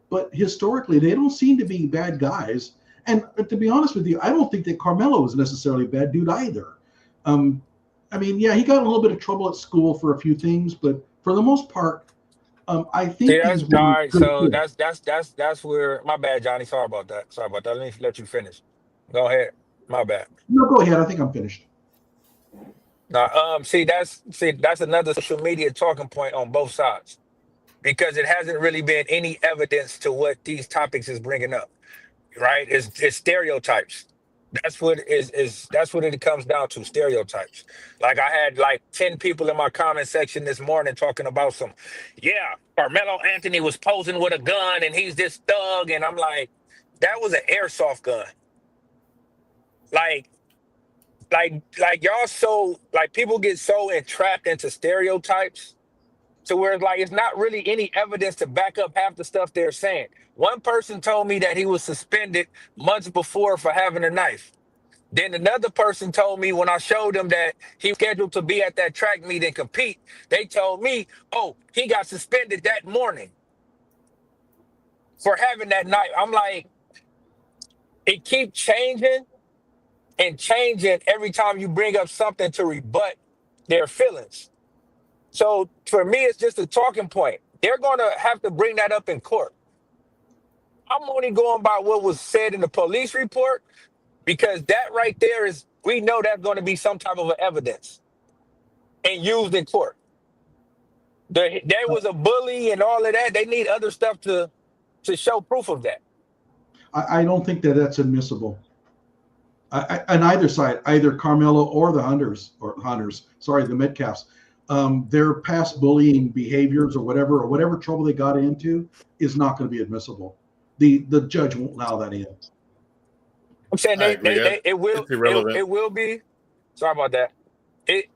but historically, they don't seem to be bad guys. And to be honest with you, I don't think that Karmelo is necessarily a bad dude either. I mean, yeah, he got a little bit of trouble at school for a few things, but for the most part, I think. Yeah, that's all right. So that's where, my bad, Johnny. Sorry about that. Let me let you finish. Go ahead. My bad. No, go ahead. I think I'm finished. See, that's another social media talking point on both sides, because it hasn't really been any evidence to what these topics is bringing up, right? It's stereotypes. That's what it comes down to, stereotypes. Like I had 10 people in my comment section this morning talking about Karmelo Anthony was posing with a gun and he's this thug, and I'm like, that was an airsoft gun. Like y'all people get so entrapped into stereotypes to where it's not really any evidence to back up half the stuff they're saying. One person told me that he was suspended months before for having a knife. Then another person told me when I showed them that he was scheduled to be at that track meet and compete, they told me, oh, he got suspended that morning for having that night. I'm like, it keeps changing and changing every time you bring up something to rebut their feelings. So for me, it's just a talking point. They're going to have to bring that up in court. I'm only going by what was said in the police report, because that right there is, we know that's going to be some type of evidence and used in court. There was a bully and all of that. They need other stuff to show proof of that. I don't think that that's admissible. On either side, either Karmelo or the Hunters, the Metcalfs, their past bullying behaviors or whatever trouble they got into is not going to be admissible. The judge won't allow that in. I'm saying it will be. Sorry about that. It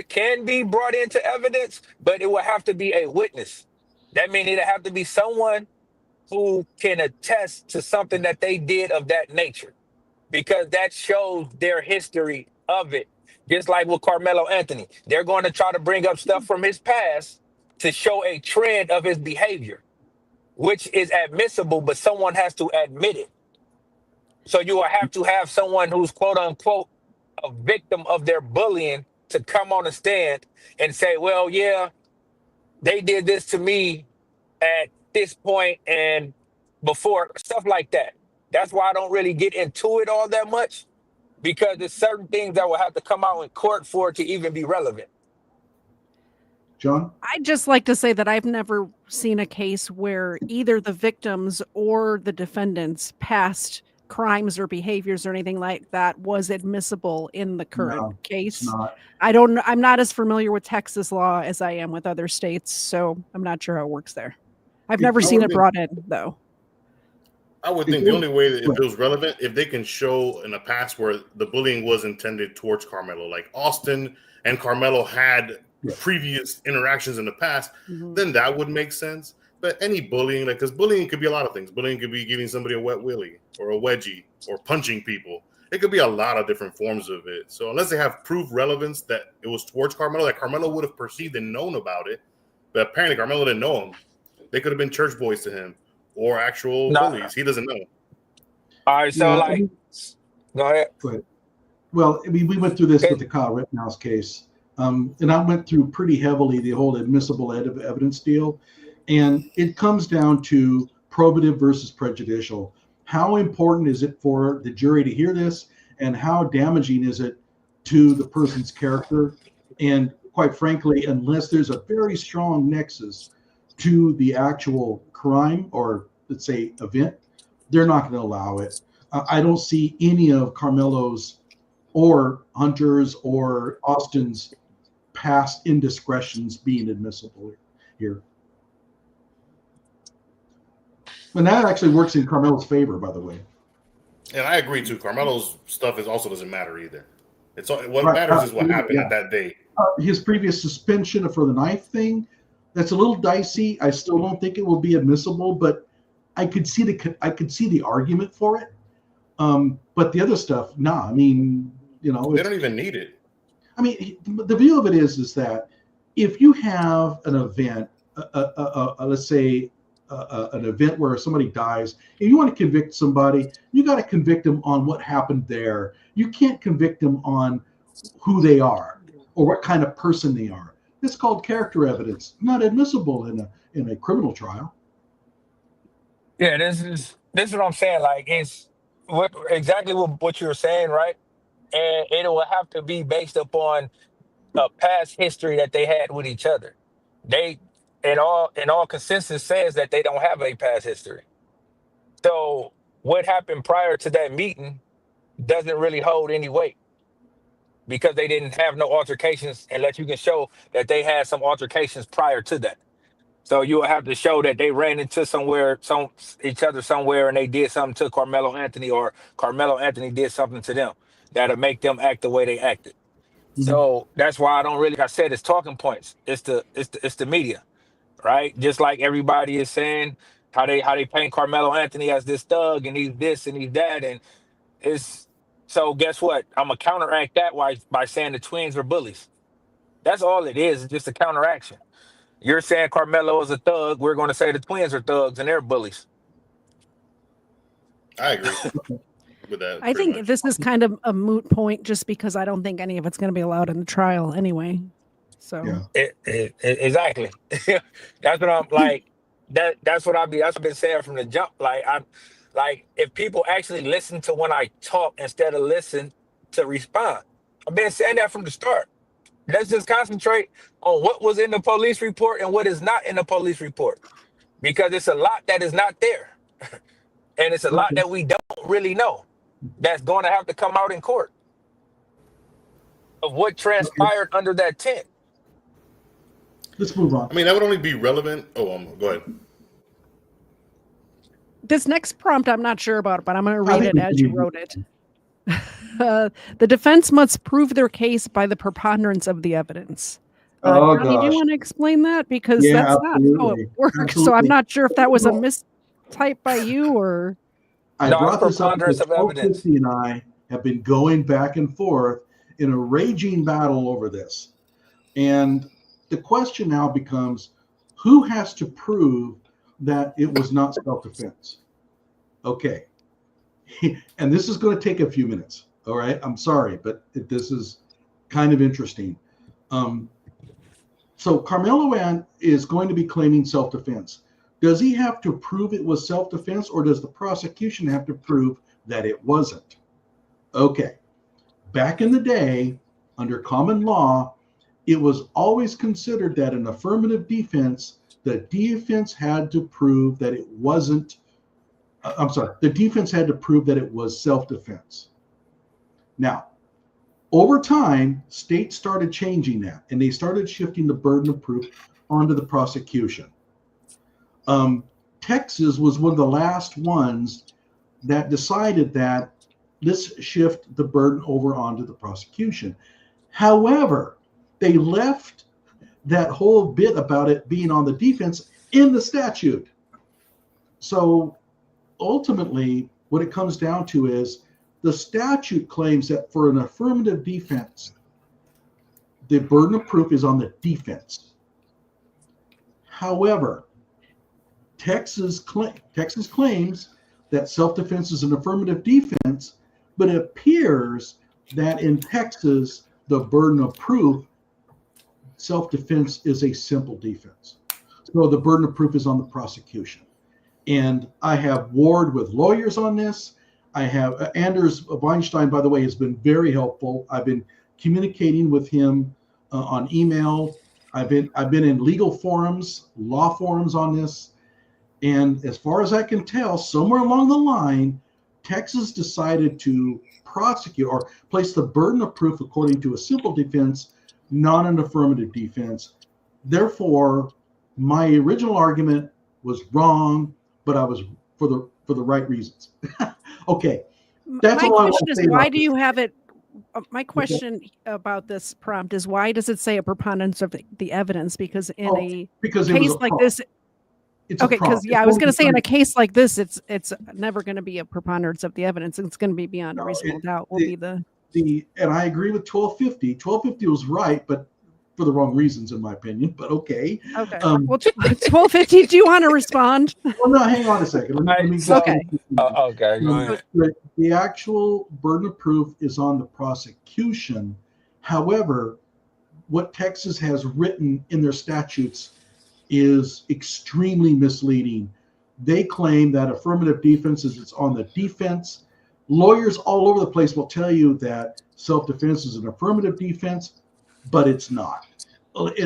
can be brought into evidence, but it will have to be a witness. That means it'll have to be someone who can attest to something that they did of that nature, because that shows their history of it. Just like with Karmelo Anthony, they're going to try to bring up stuff from his past to show a trend of his behavior, which is admissible, but someone has to admit it. So you will have to have someone who's quote unquote a victim of their bullying to come on a stand and say, well, yeah, they did this to me at this point and before, stuff like that. That's why I don't really get into it all that much, because there's certain things that will have to come out in court for it to even be relevant. John? I'd just like to say that I've never seen a case where either the victims or the defendants' past crimes or behaviors or anything like that was admissible in the current case. I'm not as familiar with Texas law as I am with other states, so I'm not sure how it works there. I've never seen it brought in, though. I would think the only way that if it was relevant, if they can show in the past where the bullying was intended towards Karmelo, like Austin and Karmelo had previous interactions in the past, then that would make sense. But any bullying, because bullying could be a lot of things. Bullying could be giving somebody a wet willy or a wedgie or punching people. It could be a lot of different forms of it. So unless they have proof relevance that it was towards Karmelo, that Karmelo would have perceived and known about it, but apparently Karmelo didn't know him. They could have been church boys to him or actual bullies. He doesn't know. All right, so go ahead. Well, I mean, we went through this with the Kyle Rittenhouse case. And I went through pretty heavily the whole admissible evidence deal. And it comes down to probative versus prejudicial. How important is it for the jury to hear this? And how damaging is it to the person's character? And quite frankly, unless there's a very strong nexus to the actual crime or, let's say, event, they're not going to allow it. I don't see any of Karmelo's or Hunter's or Austin's past indiscretions being admissible here. And that actually works in Karmelo's favor, by the way. And I agree too. Karmelo's stuff also doesn't matter either. It's what matters is what happened at that day. His previous suspension for the knife thing, that's a little dicey. I still don't think it will be admissible, but I could see the argument for it. But the other stuff, I mean, they don't even need it. I mean, the view of it is that if you have an event, let's say an event where somebody dies, and you want to convict somebody, you got to convict them on what happened there. You can't convict them on who they are or what kind of person they are. It's called character evidence, not admissible in a criminal trial. Yeah, this is what I'm saying. Like, it's exactly what you're saying, right? And it will have to be based upon a past history that they had with each other. They, in all consensus, says that they don't have a past history. So what happened prior to that meeting doesn't really hold any weight, because they didn't have no altercations, unless you can show that they had some altercations prior to that. So you will have to show that they ran into each other somewhere, and they did something to Karmelo Anthony, or Karmelo Anthony did something to them that'll make them act the way they acted. So that's why I don't really, like I said, it's talking points. It's the media, right? Just like everybody is saying, how they paint Karmelo Anthony as this thug and he's this and he's that, and it's so guess what? I'm gonna counteract that by saying the twins are bullies. That's all it is. It's just a counteraction. You're saying Karmelo is a thug. We're going to say the twins are thugs and they're bullies. I agree with that. I think much. this is kind of a moot point just because I don't think any of it's going to be allowed in the trial anyway. So Exactly. That's what I'm like. That's what I've been saying from the jump. Like if people actually listen to when I talk instead of listen to respond. I've been saying that from the start. Let's just concentrate on what was in the police report and what is not in the police report, because it's a lot that is not there, and it's a lot that we don't really know that's going to have to come out in court of what transpired under that tent. Let's move on. I mean, that would only be relevant. Oh, go ahead. This next prompt, I'm not sure about, but I'm going to read it as you wrote it. The defense must prove their case by the preponderance of the evidence. Johnny, do you want to explain that? Because that's not how it works. Absolutely. So I'm not sure if that was a mistype by you or. I brought this up because 1250 and I have been going back and forth in a raging battle over this. And the question now becomes, who has to prove that it was not self-defense? Okay. And this is going to take a few minutes. All right. I'm sorry, but this is kind of interesting. So Karmelo Anthony is going to be claiming self-defense. Does he have to prove it was self-defense, or does the prosecution have to prove that it wasn't? Okay. Back in the day, under common law, it was always considered that an affirmative defense, the defense had to prove that it wasn't. The defense had to prove that it was self-defense. Now, over time, states started changing that, and they started shifting the burden of proof onto the prosecution. Texas was one of the last ones that decided that let's shift the burden over onto the prosecution. However, they left that whole bit about it being on the defense in the statute. So ultimately, what it comes down to is the statute claims that for an affirmative defense, the burden of proof is on the defense. However, Texas claims that self-defense is an affirmative defense, but it appears that in Texas, the burden of proof, self-defense is a simple defense. So the burden of proof is on the prosecution. And I have warred with lawyers on this. I have Anders Weinstein, by the way, has been very helpful. I've been communicating with him on email. I've been in legal forums, law forums on this. And as far as I can tell, somewhere along the line, Texas decided to prosecute or place the burden of proof according to a simple defense, not an affirmative defense. Therefore, my original argument was wrong, but I was for the right reasons. Okay, that's my all I want question to is, say. why do you have it? My question about this prompt is, why does it say a preponderance of the evidence? Because in a case like this, okay, because I was going to say in a case like this, it's never going to be a preponderance of the evidence. It's going to be beyond a reasonable doubt. And I agree with 1250. 1250 was right, but for the wrong reasons, in my opinion. But okay. Okay. Well, 1250. Do you want to respond? Well, no. Hang on a second. Let me okay. Okay. Go ahead. The actual burden of proof is on the prosecution. However, what Texas has written in their statutes is extremely misleading. They claim that affirmative defense is on the defense. Lawyers all over the place will tell you that self-defense is an affirmative defense, but it's not.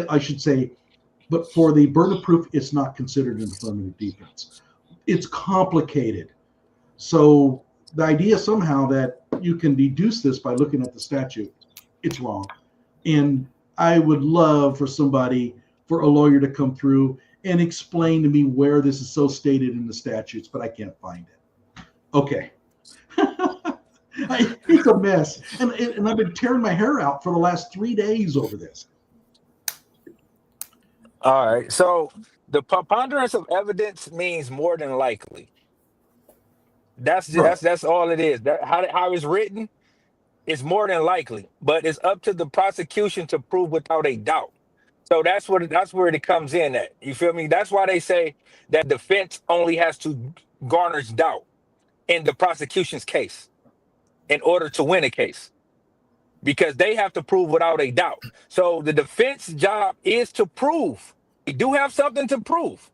I should say, but for the burden of proof, it's not considered an affirmative defense. It's complicated. So the idea somehow that you can deduce this by looking at the statute, it's wrong. And I would love for a lawyer to come through and explain to me where this is so stated in the statutes, but I can't find it. Okay. It's a mess. And I've been tearing my hair out for the last 3 days over this. All right. So The preponderance of evidence means more than likely. That's Right. that's all it is. That how it's written is more than likely, but it's up to the prosecution to prove without a doubt. So that's where it comes in at. You feel me? That's why they say that defense only has to garner doubt in the prosecution's case in order to win a case, because they have to prove without a doubt. So the defense job is to prove. They do have something to prove.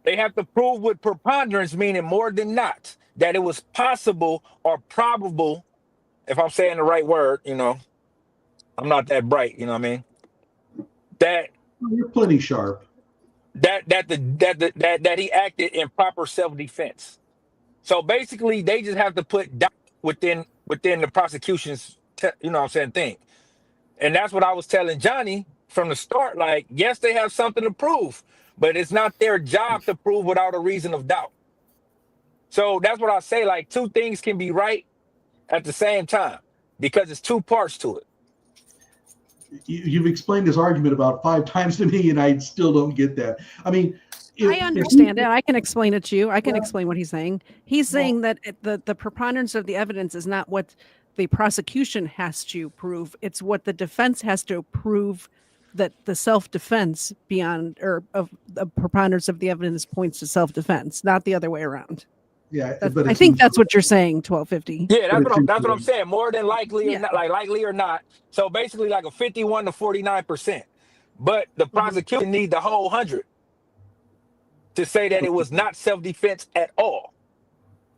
They have to prove with preponderance, meaning more than not, that it was possible or probable. If I'm saying the right word, I'm not that bright. You know what I mean? That You're plenty sharp. that he acted in proper self-defense. So basically, they just have to put doubt within the prosecution's thing. And that's what I was telling Johnny from the start. Like, yes, they have something to prove, but it's not their job to prove without a reason of doubt. So that's what I say. Like, two things can be right at the same time because it's two parts to it. You've explained this argument about 5 times to me, and I still don't get that. I mean, I understand it. I can explain it to you. I can explain what he's saying. He's saying that the preponderance of the evidence is not what the prosecution has to prove. It's what the defense has to prove, that the self-defense beyond, or of the preponderance of the evidence points to self-defense, not the other way around. Yeah, but I think that's what you're saying, 1250. Yeah, that's what I'm saying. More than likely, or not, like likely or not. So basically, like a 51 to 49%. But the prosecution need the whole 100 to say that it was not self-defense at all.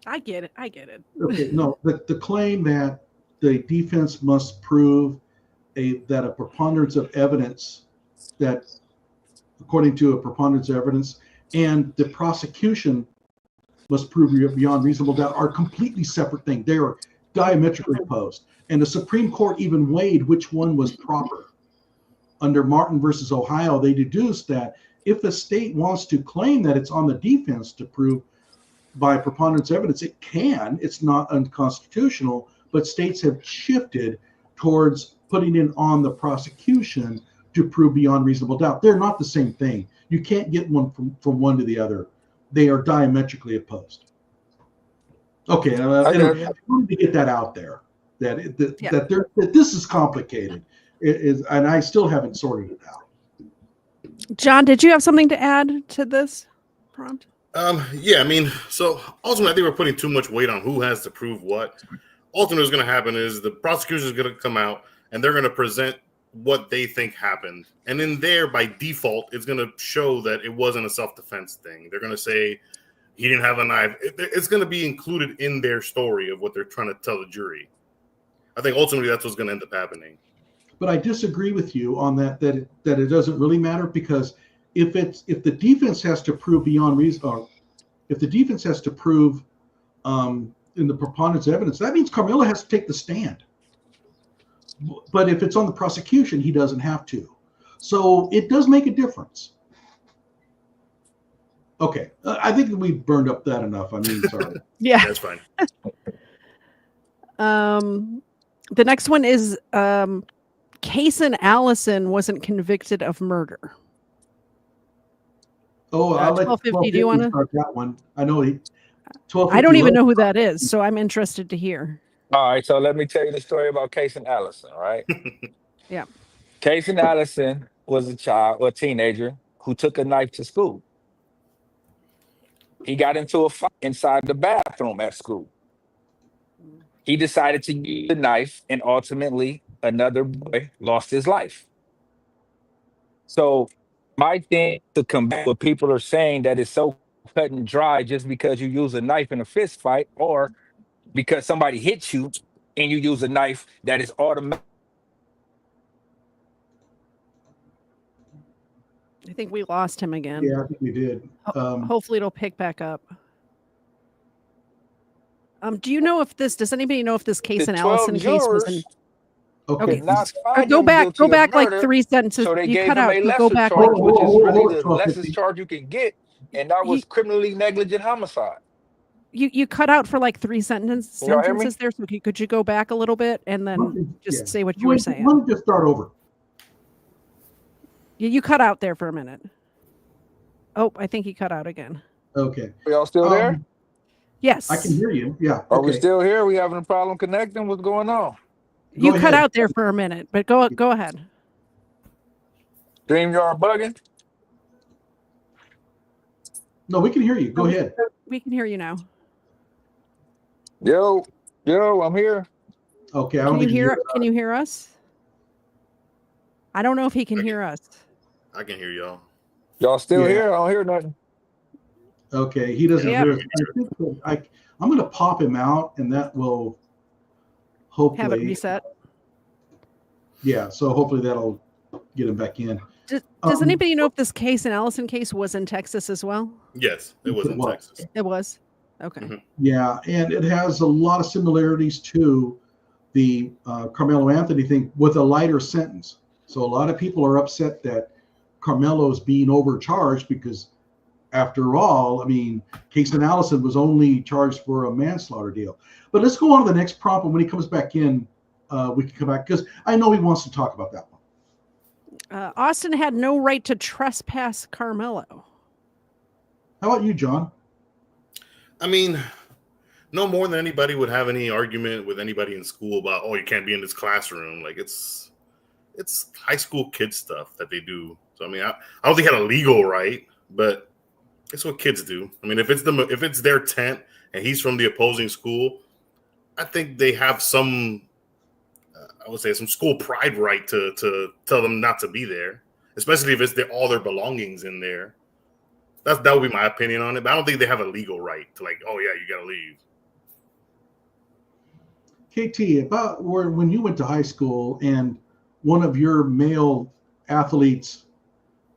I get it. Okay, no, the claim that the defense must prove that a preponderance of evidence, that according to a preponderance of evidence, and the prosecution must prove beyond reasonable doubt, are completely separate things. They are diametrically opposed. And the Supreme Court even weighed which one was proper. Under Martin versus Ohio, they deduced that if a state wants to claim that it's on the defense to prove by preponderance of evidence, it can. It's not unconstitutional, but states have shifted towards putting it on the prosecution to prove beyond reasonable doubt. They're not the same thing. You can't get one from one to the other. They are diametrically opposed. Okay, I wanted to get that out there, that this is complicated, and I still haven't sorted it out. John, did you have something to add to this prompt? Yeah, I mean, so ultimately, I think we're putting too much weight on who has to prove what. Ultimately, what's going to happen is the prosecution is going to come out and they're going to present what they think happened. And in there, by default, it's going to show that it wasn't a self-defense thing. They're going to say he didn't have a knife. It's going to be included in their story of what they're trying to tell the jury. I think ultimately that's what's going to end up happening. But I disagree with you on that it doesn't really matter, because if the defense has to prove beyond reason, or if the defense has to prove in the preponderance of evidence, that means Karmelo has to take the stand. But if it's on the prosecution, he doesn't have to. So it does make a difference. Okay, I think we burned up that enough. I mean, sorry. Yeah, that's fine. The next one is Kason Allison wasn't convicted of murder. Oh, I'll let 1250. Do you want to start that one? I know he. I don't even know who that is, so I'm interested to hear. All right, so let me tell you the story about Kason Allison, right? Yeah. Kason Allison was a teenager who took a knife to school. He got into a fight inside the bathroom at school. He decided to use the knife, and ultimately another boy lost his life. So my thing to combat what people are saying, that it's so cut and dry just because you use a knife in a fist fight, or because somebody hits you and you use a knife, that is automatic. I think we lost him again. Yeah, I think we did. Hopefully it'll pick back up. Do you know if does anybody know if this Kason Allison case was in? Okay. Go back like 3 sentences. So they You gave cut him out. a lesser Go back. charge, which is really the 1250. lessest charge you can get, and that was criminally negligent homicide. You cut out for like 3 sentences there. So could you go back a little bit and then just say what you were saying? Let me just start over. You cut out there for a minute. Oh, I think he cut out again. Okay. Are y'all still there? Yes. I can hear you. Yeah. Are we Okay. still here? We having a problem connecting? What's going on? You Go cut ahead. out there for a minute, but go ahead. StreamYard bugging? No, we can hear you. Go ahead. We can hear you now. Yo, I'm here. Okay. I don't think Can you hear us? I don't know if he can hear us. I can hear y'all. Y'all still Yeah. here? I don't hear nothing. Okay. He doesn't Yep. hear us. I think that I'm going to pop him out, and that will hopefully Have it reset. Yeah. So hopefully that'll get him back in. Does anybody know if this case, an Allison case, was in Texas as well? Yes, it was in Texas. It was. Okay. Mhm. Yeah, and it has a lot of similarities to the Karmelo Anthony thing with a lighter sentence. So a lot of people are upset that Carmelo's being overcharged because, after all, I mean, Casey Allison was only charged for a manslaughter deal. But let's go on to the next prompt, and when he comes back in, we can come back because I know he wants to talk about that one. Austin had no right to trespass Karmelo. How about you, John? I mean, no more than anybody would have any argument with anybody in school about, oh, you can't be in this classroom. Like it's high school kid stuff that they do. So I mean, I don't think he had a legal right, but it's what kids do. I mean, if it's their tent and he's from the opposing school, I think they have some, I would say, some school pride right to tell them not to be there, especially if it's all their belongings in there. That would be my opinion on it. But I don't think they have a legal right to, like, oh yeah, you got to leave. KT, about when you went to high school and one of your male athletes,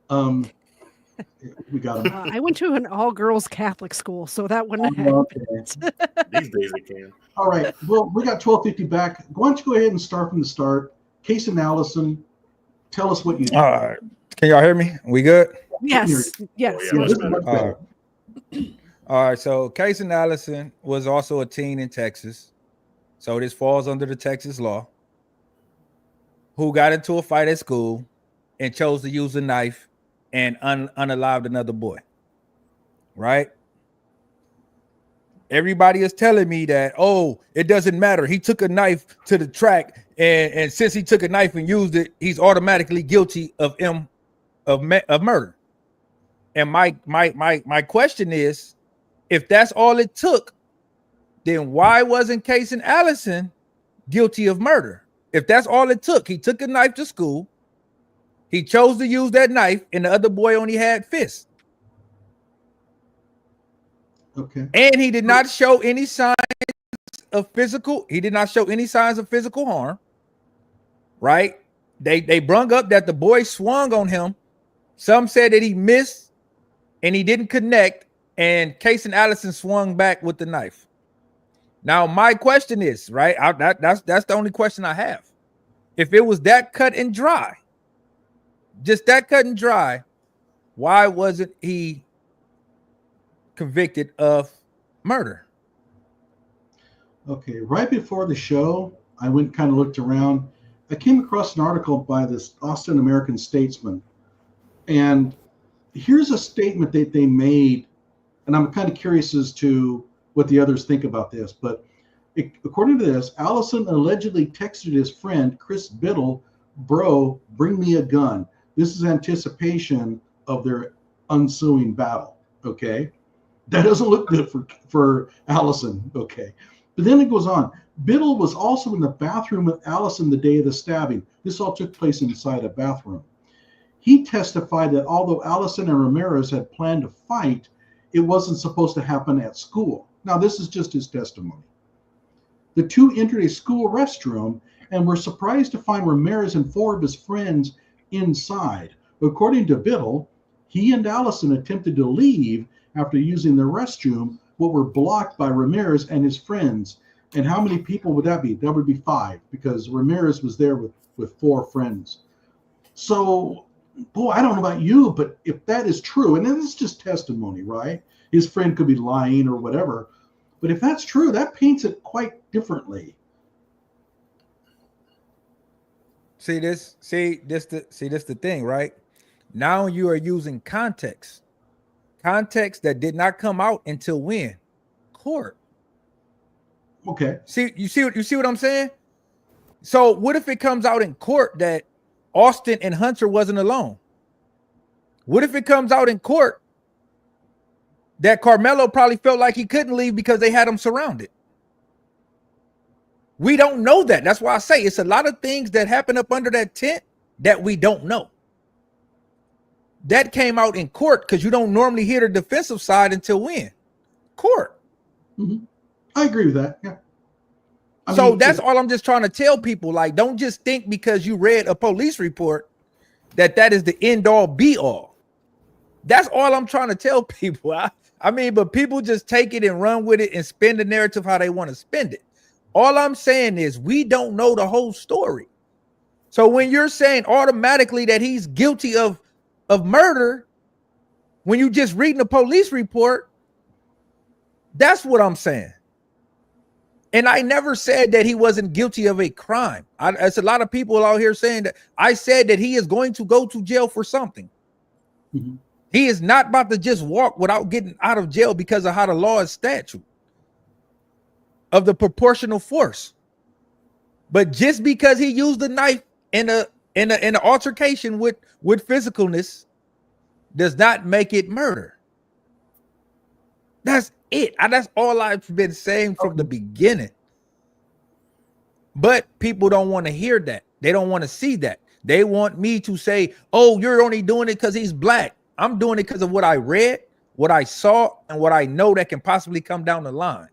we got him. I went to an all-girls Catholic school, so that wouldn't have happened. These days it can. All right. Well, we got 1250 back. Why don't you go ahead and start from the start? Case and Allison, tell us what you All right. Can y'all hear me? We good? Yes. Yes. Oh, yeah, Yeah, much this is better. much better. All right. So Casey Allison was also a teen in Texas. So this falls under the Texas law. Who got into a fight at school and chose to use a knife and unalived another boy. Right? Everybody is telling me that, oh, it doesn't matter. He took a knife to the track, and since he took a knife and used it, he's automatically guilty of murder. And my question is, if that's all it took, then why wasn't Casey Allison guilty of murder? If that's all it took, he took a knife to school, he chose to use that knife, and the other boy only had fists. Okay. And he did not show any signs of physical. He did not show any signs of physical harm. Right? They brung up that the boy swung on him. Some said that he missed and he didn't connect, and Casey Allison swung back with the knife. Now, my question is, right? That's the only question I have. If it was that cut and dry, just that cut and dry, why wasn't he convicted of murder? Okay. Right before the show, I went kind of looked around. I came across an article by this Austin American Statesman. And here's a statement that they made. And I'm kind of curious as to what the others think about this. But according to this, Allison allegedly texted his friend, Chris Biddle, "Bro, bring me a gun." This is anticipation of their ensuing battle. Okay. That doesn't look good for Allison. Okay. But then it goes on. Biddle was also in the bathroom with Allison the day of the stabbing. This all took place inside a bathroom. He testified that although Allison and Ramirez had planned to fight, it wasn't supposed to happen at school. Now, this is just his testimony. The two entered a school restroom and were surprised to find Ramirez and four of his friends inside. According to Biddle, he and Allison attempted to leave after using the restroom, but were blocked by Ramirez and his friends. And how many people would that be? That would be 5, because Ramirez was there with 4 friends. So, boy, I don't know about you, but if that is true, and this is just testimony, right? His friend could be lying or whatever. But if that's true, that paints it quite differently. This the thing, right? Now you are using context. context that did not come out until when? Court. Okay. You see what I'm saying? So what if it comes out in court that Austin and Hunter wasn't alone? What if it comes out in court that Karmelo probably felt like he couldn't leave because they had him surrounded? We don't know that. That's why I say it's a lot of things that happen up under that tent that we don't know. That came out in court because you don't normally hear the defensive side until when? Court. Mm-hmm. I agree with that. Yeah. So that's all I'm just trying to tell people. Like, don't just think because you read a police report that is the end all be all. That's all I'm trying to tell people. I mean, but people just take it and run with it and spin the narrative how they want to spend it. All I'm saying is we don't know the whole story. So when you're saying automatically that he's guilty of murder, when you just reading a police report, that's what I'm saying. And I never said that he wasn't guilty of a crime. It's a lot of people out here saying that. I said that he is going to go to jail for something. Mm-hmm. He is not about to just walk without getting out of jail because of how the law is statute of the proportional force. But just because he used the knife in an altercation with physicalness does not make it murder. That's it. That's all I've been saying from the beginning. But people don't want to hear that. They don't want to see that. They want me to say, oh, you're only doing it because he's black. I'm doing it because of what I read, what I saw, and what I know that can possibly come down the line.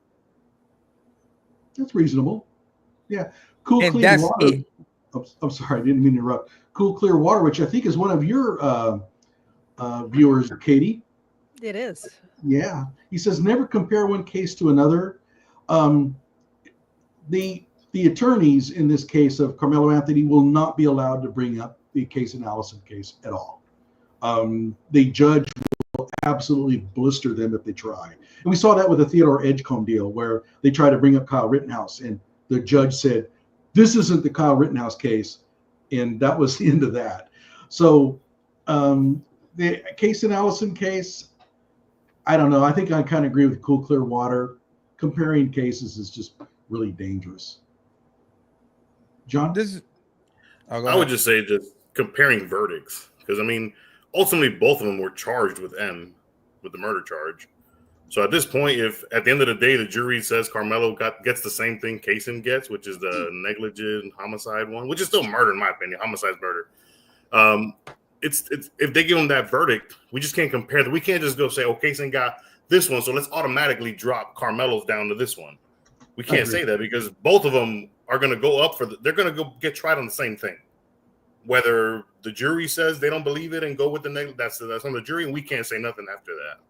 That's reasonable. Yeah. Cool, and clean that's water. It. I'm sorry, I didn't mean to interrupt. Cool, clear water, which I think is one of your viewers, Katie. It is. Yeah. He says, never compare one case to another. The attorneys in this case of Karmelo Anthony will not be allowed to bring up the Casey Allison case at all. The judge will absolutely blister them if they try. And we saw that with the Theodore Edgecombe deal where they tried to bring up Kyle Rittenhouse and the judge said, this isn't the Kyle Rittenhouse case. And that was the end of that. So the Casey Allison case, I don't know. I think I kind of agree with Cool Clear Water. Comparing cases is just really dangerous. John? I would just say just comparing verdicts. Because, I mean, ultimately, both of them were charged with the murder charge. So at this point, if at the end of the day, the jury says Karmelo gets the same thing Kasem gets, which is the negligent homicide one, which is still murder in my opinion, homicide's murder. It's if they give him that verdict, we just can't compare that. We can't just go say, oh, Kasem got this one, so let's automatically drop Karmelo's down to this one. We can't say that because both of them are going to go up they're going to go get tried on the same thing. Whether the jury says they don't believe it and go with the that's on the jury, and we can't say nothing after that.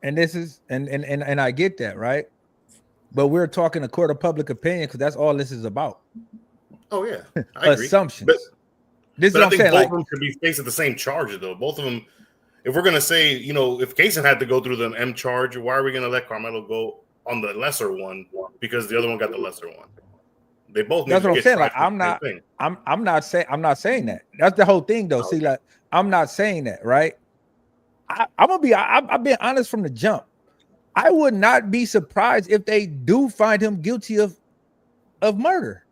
And this is and I get that, right? But we're talking a court of public opinion because that's all this is about. Oh yeah, I agree. Assumptions. But this is I what I'm think saying. both of them could be facing the same charges, though. Both of them. If we're gonna say, if Kasem had to go through the M charge, why are we gonna let Karmelo go on the lesser one because the other one got the lesser one? They both. That's what I'm saying. Like I'm not saying that. That's the whole thing, though. Okay. See, like I'm not saying that, right? I've been honest from the jump. I would not be surprised if they do find him guilty of murder.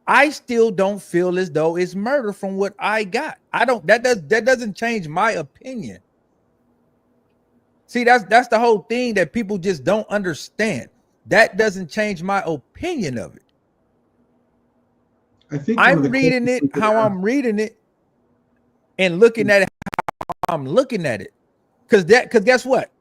I still don't feel as though it's murder from what I got. That doesn't change my opinion. See, that's the whole thing that people just don't understand. That doesn't change my opinion of it. I think I'm reading it how I'm reading it and looking at it how I'm looking at it. Because guess what?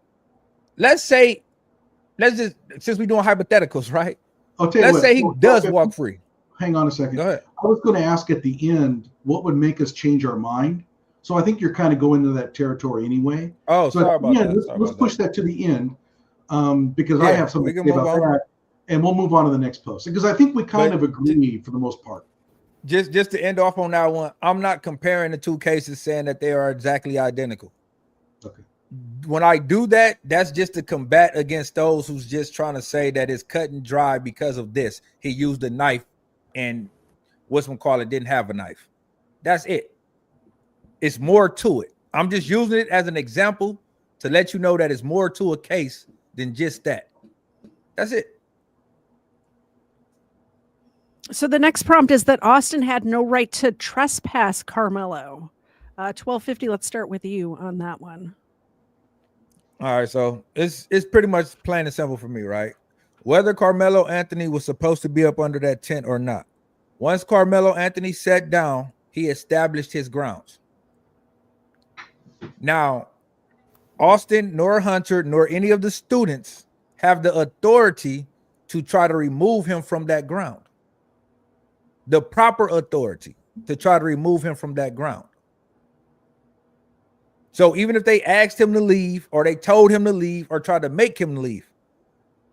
Let's just since we're doing hypotheticals, right? Let's say he does walk free. Hang on a second. Go ahead. I was going to ask at the end what would make us change our mind. So I think you're kind of going into that territory anyway. Oh, so sorry about that. Let's push that to the end because I have something to say about that, and we'll move on to the next post because I think we kind of agree for the most part. Just to end off on that one, I'm not comparing the two cases saying that they are exactly identical. Okay. When I do that, that's just to combat against those who's just trying to say that it's cut and dry because of this. He used a knife and didn't have a knife. That's it. It's more to it. I'm just using it as an example to let you know that it's more to a case than just that. That's it. So the next prompt is that Austin had no right to trespass Karmelo. 1250, let's start with you on that one. All right, so it's pretty much plain and simple for me, right? Whether Karmelo Anthony was supposed to be up under that tent or not. Once Karmelo Anthony sat down, he established his grounds. Now, Austin, nor Hunter, nor any of the students have the authority to try to remove him from that ground. The proper authority to try to remove him from that ground. So even if they asked him to leave or they told him to leave or tried to make him leave,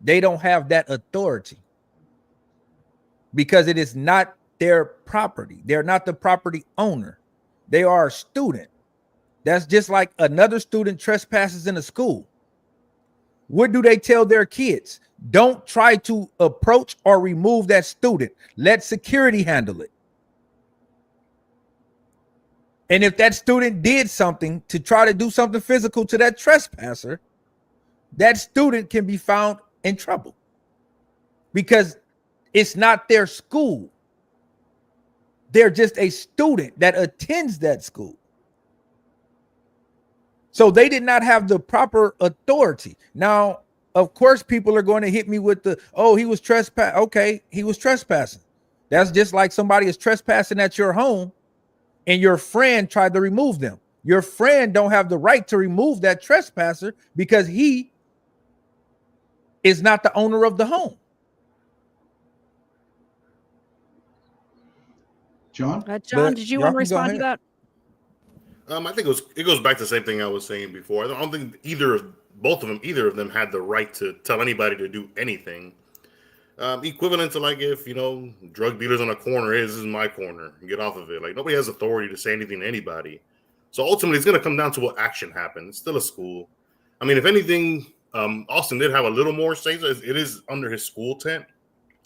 they don't have that authority because it is not their property. They're not the property owner. They are a student. That's just like another student trespasses in a school. What do they tell their kids? Don't try to approach or remove that student. Let security handle it. And if that student did something to try to do something physical to that trespasser, that student can be found in trouble because it's not their school. They're just a student that attends that school. So they did not have the proper authority. Now, of course, people are going to hit me with the, oh, he was trespassing. Okay, he was trespassing. That's just like somebody is trespassing at your home and your friend tried to remove them. Your friend don't have the right to remove that trespasser because he is not the owner of the home. John? John, did you want to respond to that? I think it goes back to the same thing I was saying before. I don't think either of them had the right to tell anybody to do anything. Equivalent to like if, drug dealers on a corner, this is my corner, get off of it. Like nobody has authority to say anything to anybody. So ultimately it's going to come down to what action happened. It's still a school. I mean, if anything, Austin did have a little more say. So it is under his school tent.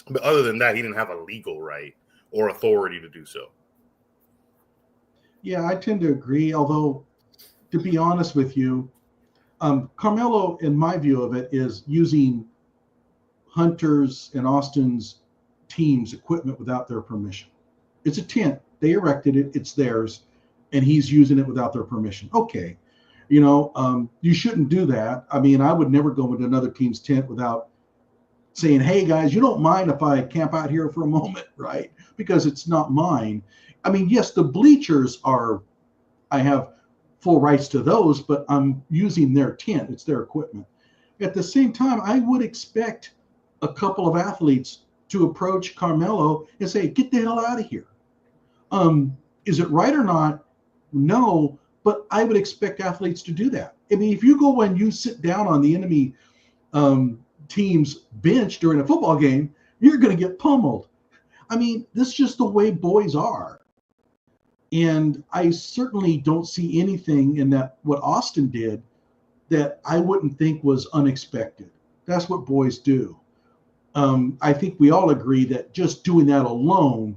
But other than that, he didn't have a legal right or authority to do so. Yeah, I tend to agree. Although, to be honest with you, Karmelo, in my view of it, is using Hunter's and Austin's team's equipment without their permission. It's a tent. They erected it. It's theirs. And he's using it without their permission. Okay. You shouldn't do that. I mean, I would never go into another team's tent without saying, hey, guys, you don't mind if I camp out here for a moment, right? Because it's not mine. I mean, yes, the bleachers I have full rights to those, but I'm using their tent. It's their equipment. At the same time, I would expect a couple of athletes to approach Karmelo and say, get the hell out of here. Is it right or not? No, but I would expect athletes to do that. I mean, if you go and you sit down on the enemy team's bench during a football game, you're going to get pummeled. I mean, this is just the way boys are. And I certainly don't see anything in that what Austin did that I wouldn't think was unexpected. That's what boys do. I think we all agree that just doing that alone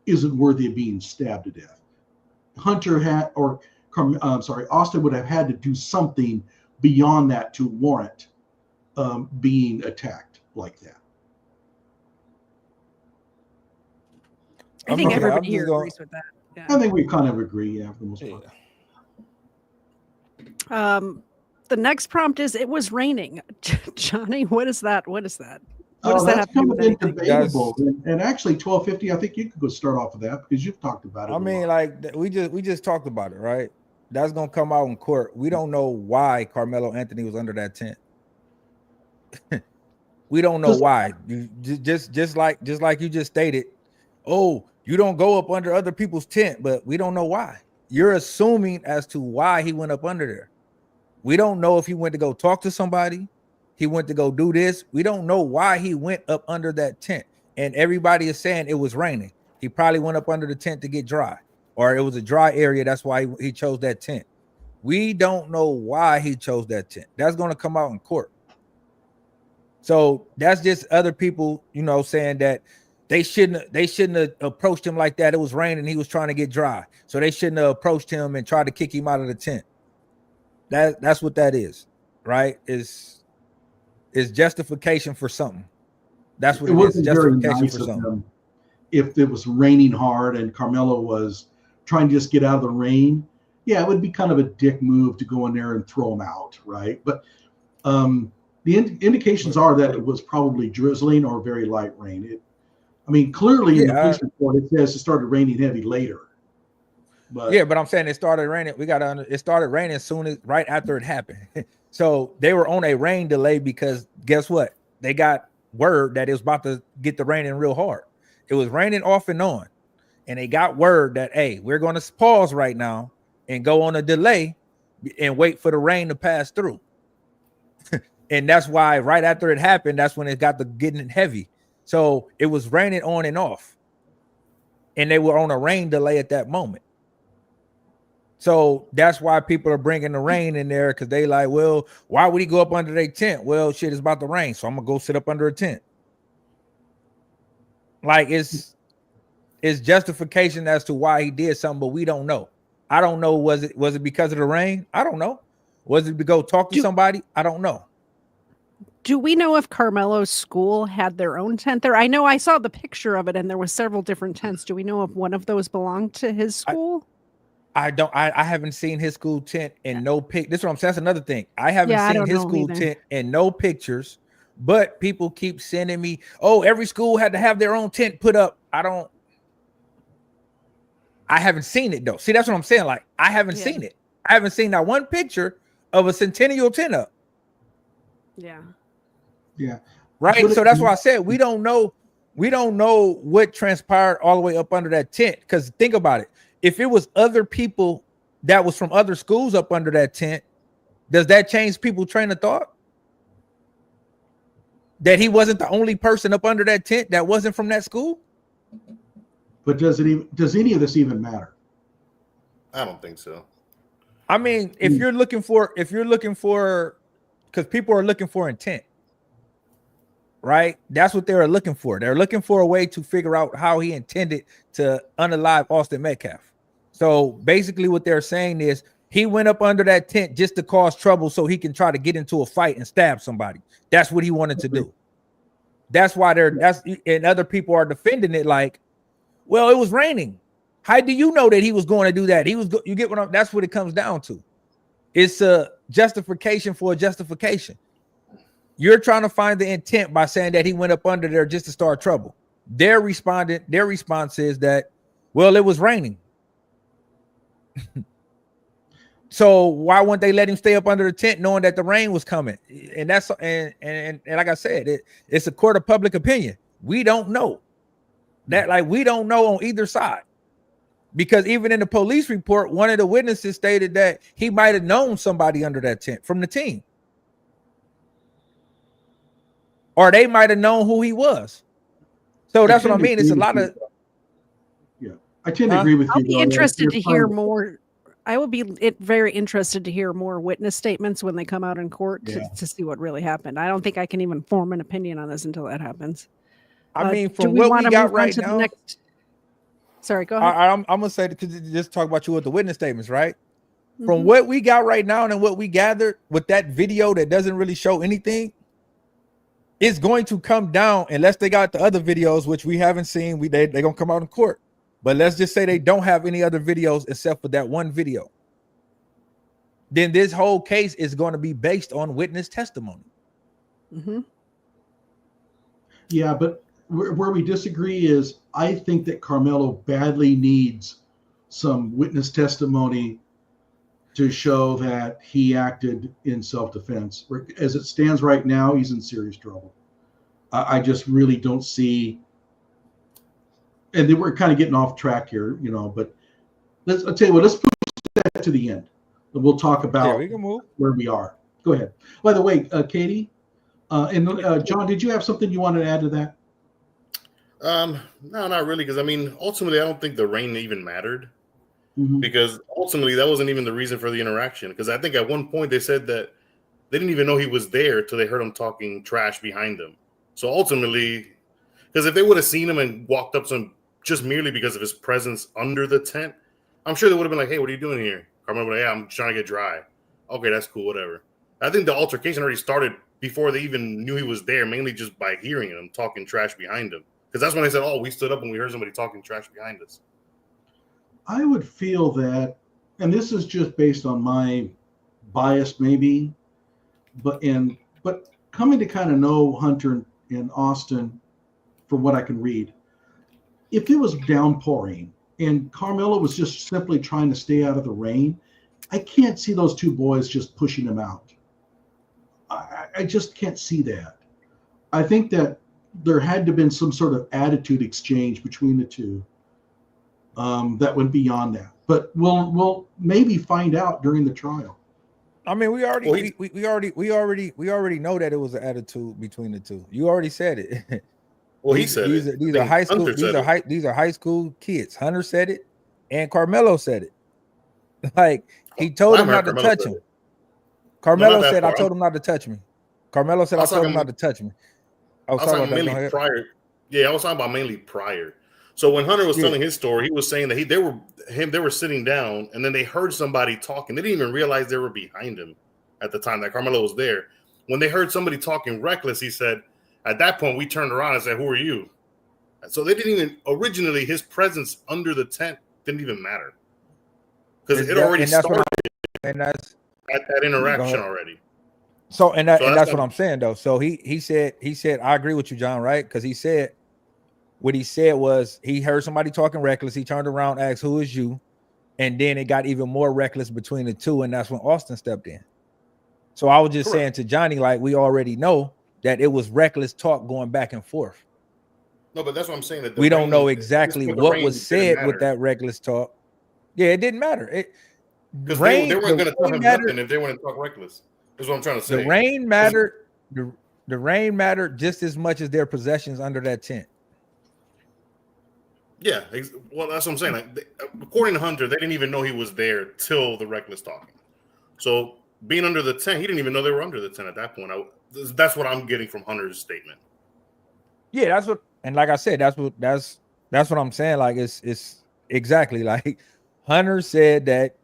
isn't worthy of being stabbed to death. Austin would have had to do something beyond that to warrant being attacked like that. I think everybody here agrees with that. Yeah. I think we kind of agree, for the most part. The next prompt is, it was raining. Johnny, what is that? What does that That's have to do kind with of anything? debatable. And actually, 1250, I think you could go start off with that because you've talked about it. I mean, like we just talked about it, right? That's gonna come out in court. We don't know why Karmelo Anthony was under that tent. We don't know why. You just like you just stated. Oh, you don't go up under other people's tent, but we don't know why. You're assuming as to why he went up under there. We don't know if he went to go talk to somebody. He went to go do this. We don't know why he went up under that tent. And everybody is saying it was raining. He probably went up under the tent to get dry, or it was a dry area. That's why he chose that tent. We don't know why he chose that tent. That's going to come out in court. So that's just other people, saying that They shouldn't have approached him like that. It was raining. He was trying to get dry. So they shouldn't have approached him and tried to kick him out of the tent. That's what that is, right? Is justification for something. That's what it is. Justification for something. If it was raining hard and Karmelo was trying to just get out of the rain, yeah, it would be kind of a dick move to go in there and throw him out, right? But the indications are that it was probably drizzling or very light rain. Clearly in the police report it says it started raining heavy later. But I'm saying it started raining. It started raining right after it happened. So they were on a rain delay because guess what? They got word that it was about to get the raining real hard. It was raining off and on, and they got word that, hey, we're going to pause right now and go on a delay and wait for the rain to pass through. And that's why right after it happened, that's when it got to getting heavy. So it was raining on and off, and they were on a rain delay at that moment. So that's why people are bringing the rain in there, because they like, well, why would he go up under their tent? Well, shit, it's about to rain, so I'm gonna go sit up under a tent. Like it's justification as to why he did something, but we don't know. I don't know. Was it because of the rain? I don't know. Was it to go talk to somebody? I don't know. Do we know if Karmelo's school had their own tent there? I know I saw the picture of it, and there was several different tents. Do we know if one of those belonged to his school? I haven't seen his school tent and no pic. This is what I'm saying. That's another thing. I haven't seen his school tent and no pictures, but people keep sending me, oh, every school had to have their own tent put up. I haven't seen it though. See, that's what I'm saying. Like, I haven't seen it. I haven't seen that one picture of a Centennial tent up. Yeah. Yeah. Right. So that's why I said we don't know what transpired all the way up under that tent. Because think about it. If it was other people that was from other schools up under that tent, does that change people's train of thought? That he wasn't the only person up under that tent that wasn't from that school? But does any of this even matter? I don't think so. I mean, if you're looking for, because people are looking for intent, right? That's what they're looking for. They're looking for a way to figure out how he intended to unalive Austin Metcalf. So basically what they're saying is he went up under that tent just to cause trouble so he can try to get into a fight and stab somebody. That's what he wanted to do. That's why and other people are defending it like, well, it was raining. How do you know that he was going to do that? You get what that's what it comes down to. It's a justification for a justification. You're trying to find the intent by saying that he went up under there just to start trouble. Their response is that, well, it was raining. So why wouldn't they let him stay up under the tent knowing that the rain was coming? And that's and like I said, it's a court of public opinion. We don't know that, like we don't know on either side. Because even in the police report, one of the witnesses stated that he might have known somebody under that tent from the team. Or they might have known who he was. So that's what I mean. It's a lot of. Yeah, I tend to agree with you. I'll be interested to hear more. I will be very interested to hear more witness statements when they come out in court to see what really happened. I don't think I can even form an opinion on this until that happens. I mean, from what we got right now. Sorry, go ahead. I'm gonna say, because just talk about you with the witness statements, right? Mm-hmm. From what we got right now and what we gathered with that video that doesn't really show anything, it's going to come down unless they got the other videos, which we haven't seen. They're gonna come out in court. But let's just say they don't have any other videos except for that one video. Then this whole case is going to be based on witness testimony. Mm-hmm. Yeah, but where we disagree is I think that Karmelo badly needs some witness testimony to show that he acted in self-defense. As it stands right now, he's in serious trouble. I just really don't see, and then we're kind of getting off track here, but I'll tell you what, let's push that to the end. And we'll talk about we can move where we are. Go ahead. By the way, Katie, and John, did you have something you wanted to add to that? No, not really, because ultimately I don't think the rain even mattered, because ultimately that wasn't even the reason for the interaction. Because I think at one point they said that they didn't even know he was there till they heard him talking trash behind them. So ultimately, Because if they would have seen him and walked up to him just merely because of his presence under the tent, I'm sure they would have been like, "Hey, what are you doing here?" Carmelo would have, "Yeah, I'm trying to get dry." Okay, that's cool, whatever. I think the altercation already started before they even knew he was there, mainly just by hearing him talking trash behind him. Because that's when they said, "Oh, we stood up when we heard somebody talking trash behind us." I would feel that, and this is just based on my bias, maybe, but coming to kind of know Hunter and Austin from what I can read, if it was downpouring and Karmelo was just simply trying to stay out of the rain, I can't see those two boys just pushing him out. I just can't see that. I think that there had to have been some sort of attitude exchange between the two that went beyond that. But we'll maybe find out during the trial. I mean, we already know that it was an attitude between the two. You already said it. Well, he said these are high school. These are high school kids. Hunter said it, and Karmelo said it. Like he told him not to touch him. Karmelo said, "I told him not to touch me." Karmelo said, "I told him not to touch me." I was talking mainly prior. Yeah, I was talking about mainly prior. So when Hunter was telling his story, he was saying that they were sitting down, and then they heard somebody talking. They didn't even realize they were behind him at the time that Karmelo was there. When they heard somebody talking reckless, he said, at that point, we turned around and said, "Who are you?" So they didn't even originally his presence under the tent didn't even matter because it already started. And that's at that interaction already. So that's what I'm saying though. So he said I agree with you, John, right? Because he said what he said was he heard somebody talking reckless. He turned around, asked, "Who is you?" And then it got even more reckless between the two, and that's when Austin stepped in. So I was just saying to Johnny, like, we already know that it was reckless talk going back and forth. No, but that's what I'm saying. That we don't know exactly what was said with that reckless talk. Yeah, it didn't matter. Because they weren't going to tell him nothing if they wouldn't talk reckless. That's what I'm trying to say. The rain mattered. The rain mattered just as much as their possessions under that tent. Yeah, well, that's what I'm saying. Like, according to Hunter, they didn't even know he was there till the reckless talking. So being under the tent, he didn't even know they were under the tent at that point. That's what I'm getting from Hunter's statement. Yeah, that's what, and like I said, that's what I'm saying. Like it's exactly like Hunter said that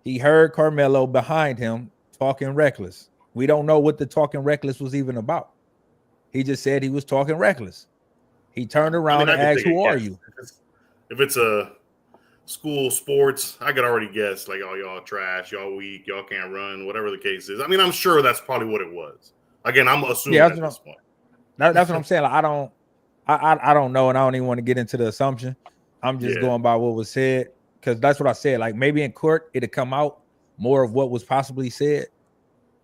he heard Karmelo behind him talking reckless. We don't know what the talking reckless was even about. He just said he was talking reckless. He turned around and asked, "Who are you?" If it's a school sports, I could already guess, like, "Oh, y'all trash, y'all weak, y'all can't run," whatever the case is. I mean, I'm sure that's probably what it was. Again, I'm assuming at this point. That's what I'm saying. Like, I don't know, and I don't even want to get into the assumption. I'm just going by what was said, because that's what I said. Like, maybe in court it'd come out more of what was possibly said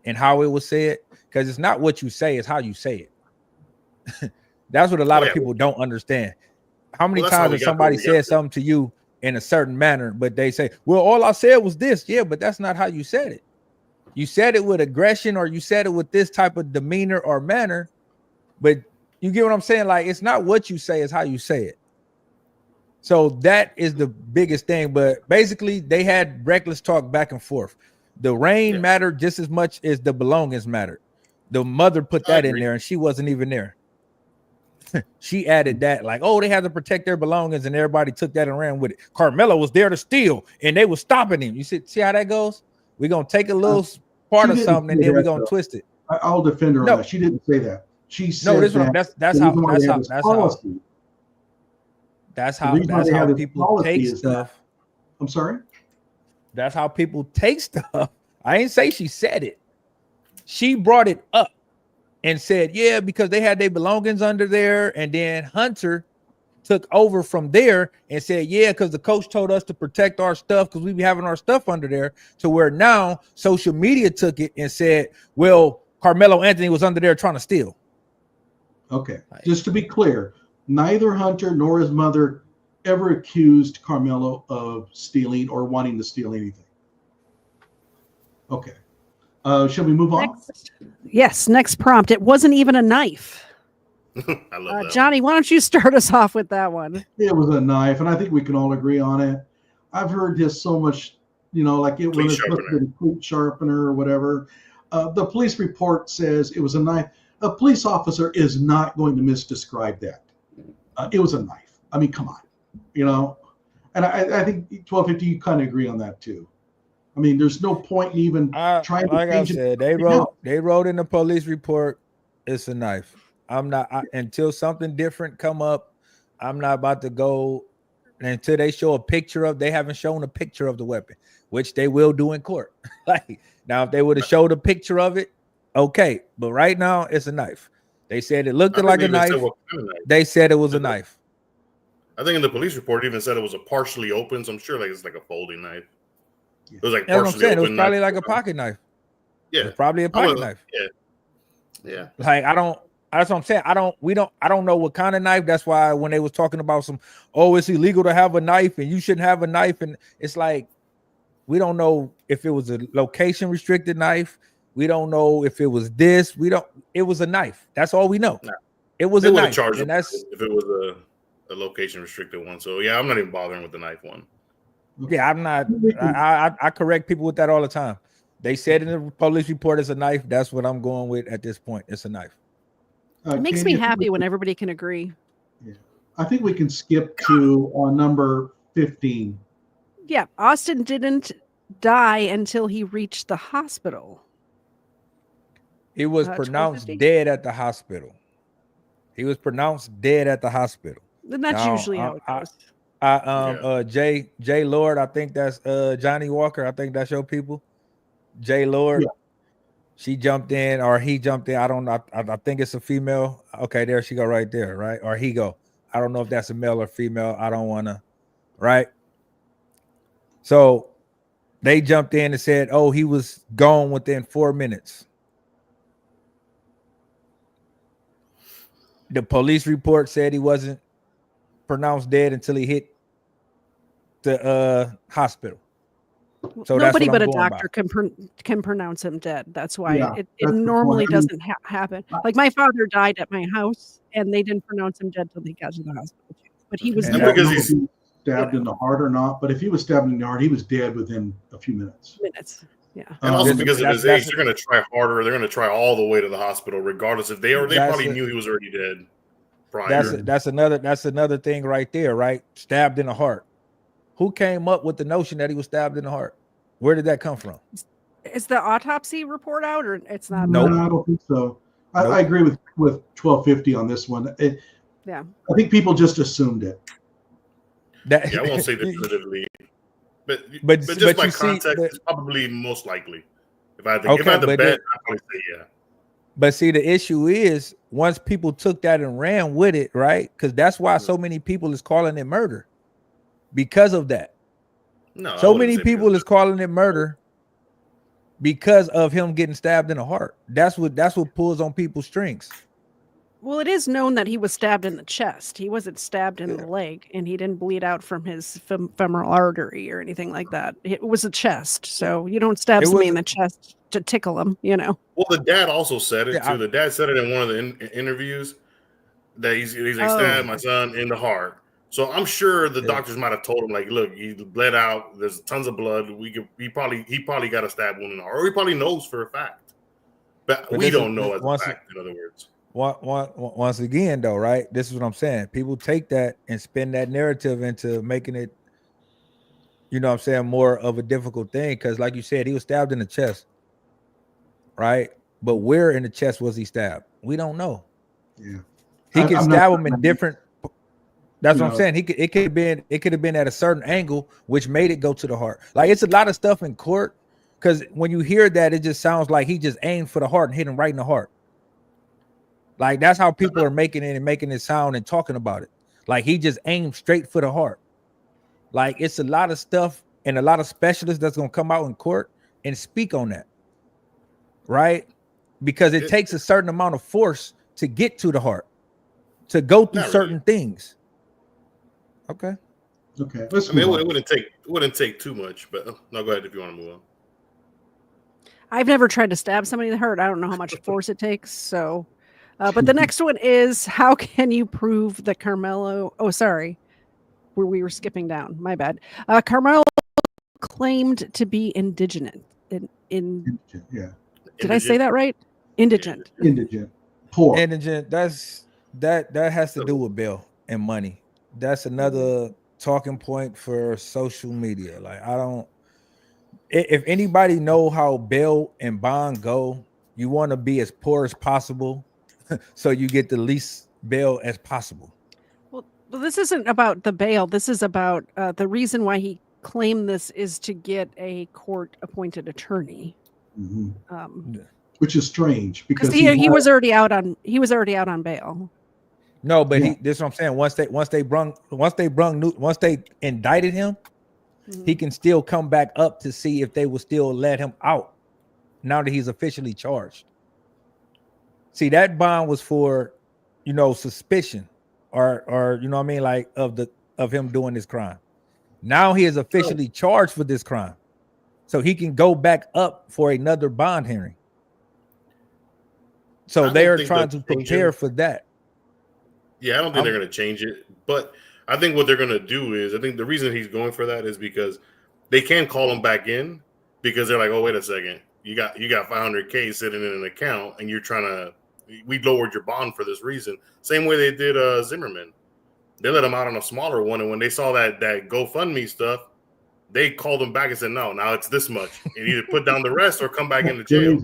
and how it was said, because it's not what you say, it's how you say it. That's what a lot of people don't understand. How many times has somebody said something to you in a certain manner, but they say, "Well, all I said was this." Yeah, but that's not how you said it. You said it with aggression, or you said it with this type of demeanor or manner, but you get what I'm saying? Like, it's not what you say, it's how you say it. So that is the biggest thing. But basically, they had reckless talk back and forth. The rain mattered just as much as the belongings mattered. The mother put that in there, and she wasn't even there. She added that, like, "Oh, they had to protect their belongings," and everybody took that and ran with it. Karmelo was there to steal, and they were stopping him. You see how that goes? We're gonna take a little part of something, and then we're gonna twist it. I'll defend her on that. She didn't say that. She said that's how people take stuff. I'm sorry? That's how people take stuff. I ain't say she said it. She brought it up and said, "Yeah, because they had their belongings under there." And then Hunter took over from there and said, "Yeah, because the coach told us to protect our stuff because we be having our stuff under there." To where now social media took it and said, "Well, Karmelo Anthony was under there trying to steal." Okay, just to be clear, neither Hunter nor his mother ever accused Karmelo of stealing or wanting to steal anything. Okay. Shall we move on? Next prompt. It wasn't even a knife. I love that. Johnny, why don't you start us off with that one? It was a knife, and I think we can all agree on it. I've heard this so much, like it was supposed to be a cleat sharpener or whatever. The police report says it was a knife. A police officer is not going to misdescribe that. It was a knife. I mean, come on, you know. And I think 1250, you kind of agree on that too. I mean, there's no point in even trying to like I change said, it. they wrote in the police report, it's a knife. I'm not until something different come up. I'm not about to go until they show a picture of. They haven't shown a picture of the weapon, which they will do in court. Like now, if they would have showed a picture of it, okay. But right now, it's a knife. They said it looked like a knife. They said it was a knife. I think in the police report, it even said it was a partially open. So I'm sure like it's like a folding knife. It was like That's what I'm saying. It was open probably knife. like a pocket knife. Yeah, it was probably a pocket knife. Yeah. Like that's what I'm saying. I don't know what kind of knife. That's why when they was talking about it's illegal to have a knife and you shouldn't have a knife, and it's like we don't know if it was a location restricted knife. We don't know if it was this. It was a knife. That's all we know. No. It was a knife, and that's if it was a location restricted one. So yeah, I'm not even bothering with the knife one. Yeah, I'm not. I correct people with that all the time. They said in the police report it's a knife. That's what I'm going with at this point. It's a knife. It makes me happy when everybody can agree. Yeah, I think we can skip to number 15. Yeah, Austin didn't die until he reached the hospital. He was pronounced dead at the hospital. He was pronounced dead at the hospital. And that's usually how it goes. Jay Lord, I think that's Johnny Walker. I think that's your people. Jay Lord. Yeah. She jumped in, or he jumped in. I don't know. I think it's a female. Okay, there she go right there, right? Or he go. I don't know if that's a male or female. I don't want to, right? So they jumped in and said, oh, he was gone within 4 minutes. The police report said he wasn't pronounced dead until he hit the hospital. So nobody but a doctor can pronounce him dead. That's why it normally doesn't happen. Like my father died at my house, and they didn't pronounce him dead till he got to the hospital. But he was because he's stabbed in the heart or not. But if he was stabbed in the heart, he was dead within a few minutes. Yeah. And also because of his age, they're going to try harder. They're going to try all the way to the hospital, regardless if they probably knew he was already dead prior. That's another thing right there, right? Stabbed in the heart. Who came up with the notion that he was stabbed in the heart? Where did that come from? Is the autopsy report out, or it's not? No, I don't think so. I agree with 1250 on this one. I think people just assumed it. I won't say definitively, but just by context, it's probably most likely. If I had to bet, I'd probably say yeah. But see, the issue is once people took that and ran with it, right? Because that's why so many people is calling it murder. Because of that. No, so many people is calling it murder because of him getting stabbed in the heart. That's what pulls on people's strings. Well, it is known that he was stabbed in the chest. He wasn't stabbed in the leg, and he didn't bleed out from his femoral artery or anything like that. It was a chest, so you don't stab somebody in the chest to tickle him, you know. Well, the dad also said it too. The dad said it in one of the interviews that he's like stabbed my son in the heart. So I'm sure the doctors might have told him, like, look, he bled out. There's tons of blood. He probably got a stab wound in the heart, or he probably knows for a fact. But we don't know as a fact, in other words. Once again, though, right? This is what I'm saying. People take that and spin that narrative into making it, you know what I'm saying, more of a difficult thing. Because like you said, he was stabbed in the chest, right? But where in the chest was he stabbed? We don't know. Yeah. He can stab him in different. That's what I'm saying. It could have been at a certain angle, which made it go to the heart. Like it's a lot of stuff in court, because when you hear that, it just sounds like he just aimed for the heart and hit him right in the heart. Like that's how people are making it sound and talking about it. Like he just aimed straight for the heart. Like it's a lot of stuff and a lot of specialists that's gonna come out in court and speak on that, right? Because it takes a certain amount of force to get to the heart, to go through certain things. Okay. I mean, it wouldn't take too much, but no, go ahead if you want to move on. I've never tried to stab somebody in the heart. I don't know how much force it takes. So, but the next one is, how can you prove that Karmelo? Oh, sorry, we were skipping down. My bad. Karmelo claimed to be indigent. Indigent. Did I say that right? Indigent. Poor. Indigent. That has to do with Bill. and money. That's another talking point for social media. Like, I don't. If anybody know how bail and bond go, you want to be as poor as possible, so you get the least bail as possible. Well, this isn't about the bail. This is about the reason why he claimed this is to get a court-appointed attorney. Which is strange because he was already out on on bail. No, but this is what I'm saying. Once they indicted him, he can still come back up to see if they will still let him out now that he's officially charged. See, that bond was for, suspicion or you know what I mean, like of him doing this crime. Now he is officially charged for this crime, so he can go back up for another bond hearing. So they are trying to prepare for that. Yeah, I don't think they're going to change it, but I think what they're going to do is, I think the reason he's going for that is because they can call him back in because they're like, oh, wait a second, you got $500K sitting in an account and we lowered your bond for this reason. Same way they did Zimmerman. They let him out on a smaller one, and when they saw that GoFundMe stuff, they called him back and said, no, now it's this much, and either put down the rest or come back into jail.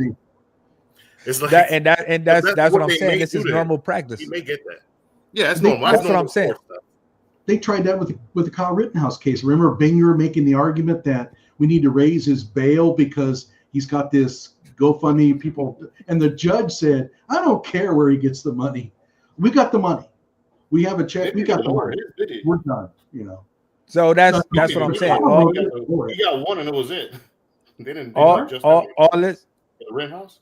It's like that's what I'm saying. This is normal practice. You may get that. Yeah, that's normal. That's what I'm saying. They tried that with the Kyle Rittenhouse case. Remember Binger making the argument that we need to raise his bail because he's got this GoFundMe people, and the judge said, I don't care where he gets the money. We got the money. We have a check. We got the money. We're done. So that's what I'm saying. He got one, and it was it. They didn't. All this. The Rittenhouse.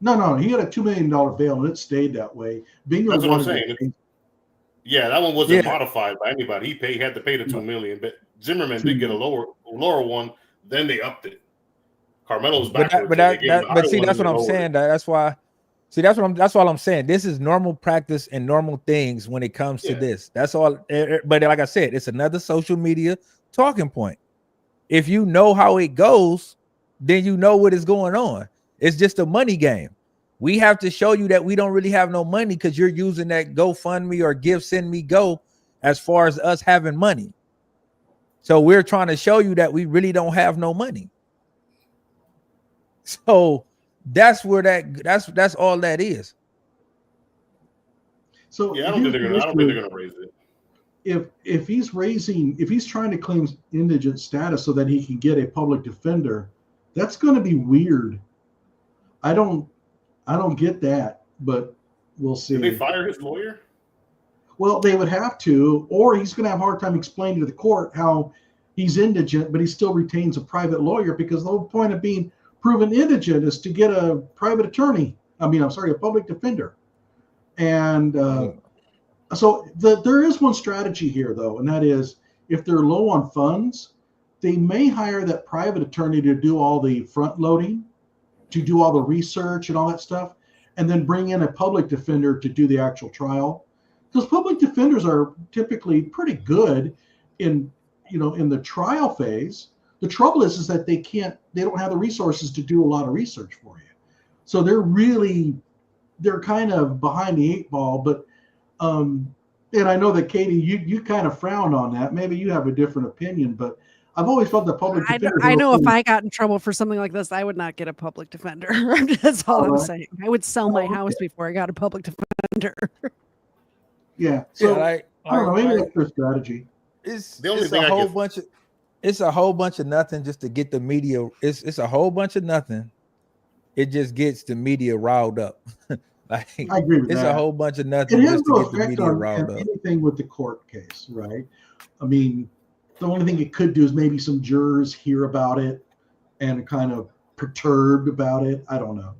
No, he had a $2 million bail, and it stayed that way. Binger That's what I'm saying. Yeah, that one wasn't modified by anybody. He had to pay the $2 million, but Zimmerman did get a lower one. Then they upped it. Carmelo's backwards. But see, that's what I'm saying. That's why. See, that's all I'm saying. This is normal practice and normal things when it comes to this. That's all. But like I said, it's another social media talking point. If you know how it goes, then you know what is going on. It's just a money game. We have to show you that we don't really have no money because you're using that GoFundMe or Send Me Go as far as us having money. So we're trying to show you that we really don't have no money. So that's where that's all that is. So I don't think they're gonna raise it. If he's trying to claim indigent status so that he can get a public defender, that's going to be weird. I don't get that, but we'll see. Did they fire his lawyer? Well, they would have to, or he's going to have a hard time explaining to the court how he's indigent, but he still retains a private lawyer, because the whole point of being proven indigent is to get a private attorney. A public defender. And so there is one strategy here, though, and that is if they're low on funds, they may hire that private attorney to do all the front loading, to do all the research and all that stuff, and then bring in a public defender to do the actual trial. Because public defenders are typically pretty good in the trial phase. The trouble is that they don't have the resources to do a lot of research for you. So they're kind of behind the eight ball. But and I know that Katie, you kind of frown on that. Maybe you have a different opinion, but I've always felt the public defender. I know if I got in trouble for something like this, I would not get a public defender. That's all I'm saying. I would sell my house before I got a public defender. Yeah. So I don't know. Maybe that's their strategy. It's a whole bunch of nothing just to get the media. It's a whole bunch of nothing. It just gets the media riled up. I agree with that. It's a whole bunch of nothing just to get the media riled up. Anything with the court case, right? I mean, the only thing it could do is maybe some jurors hear about it and kind of perturbed about it. I don't know,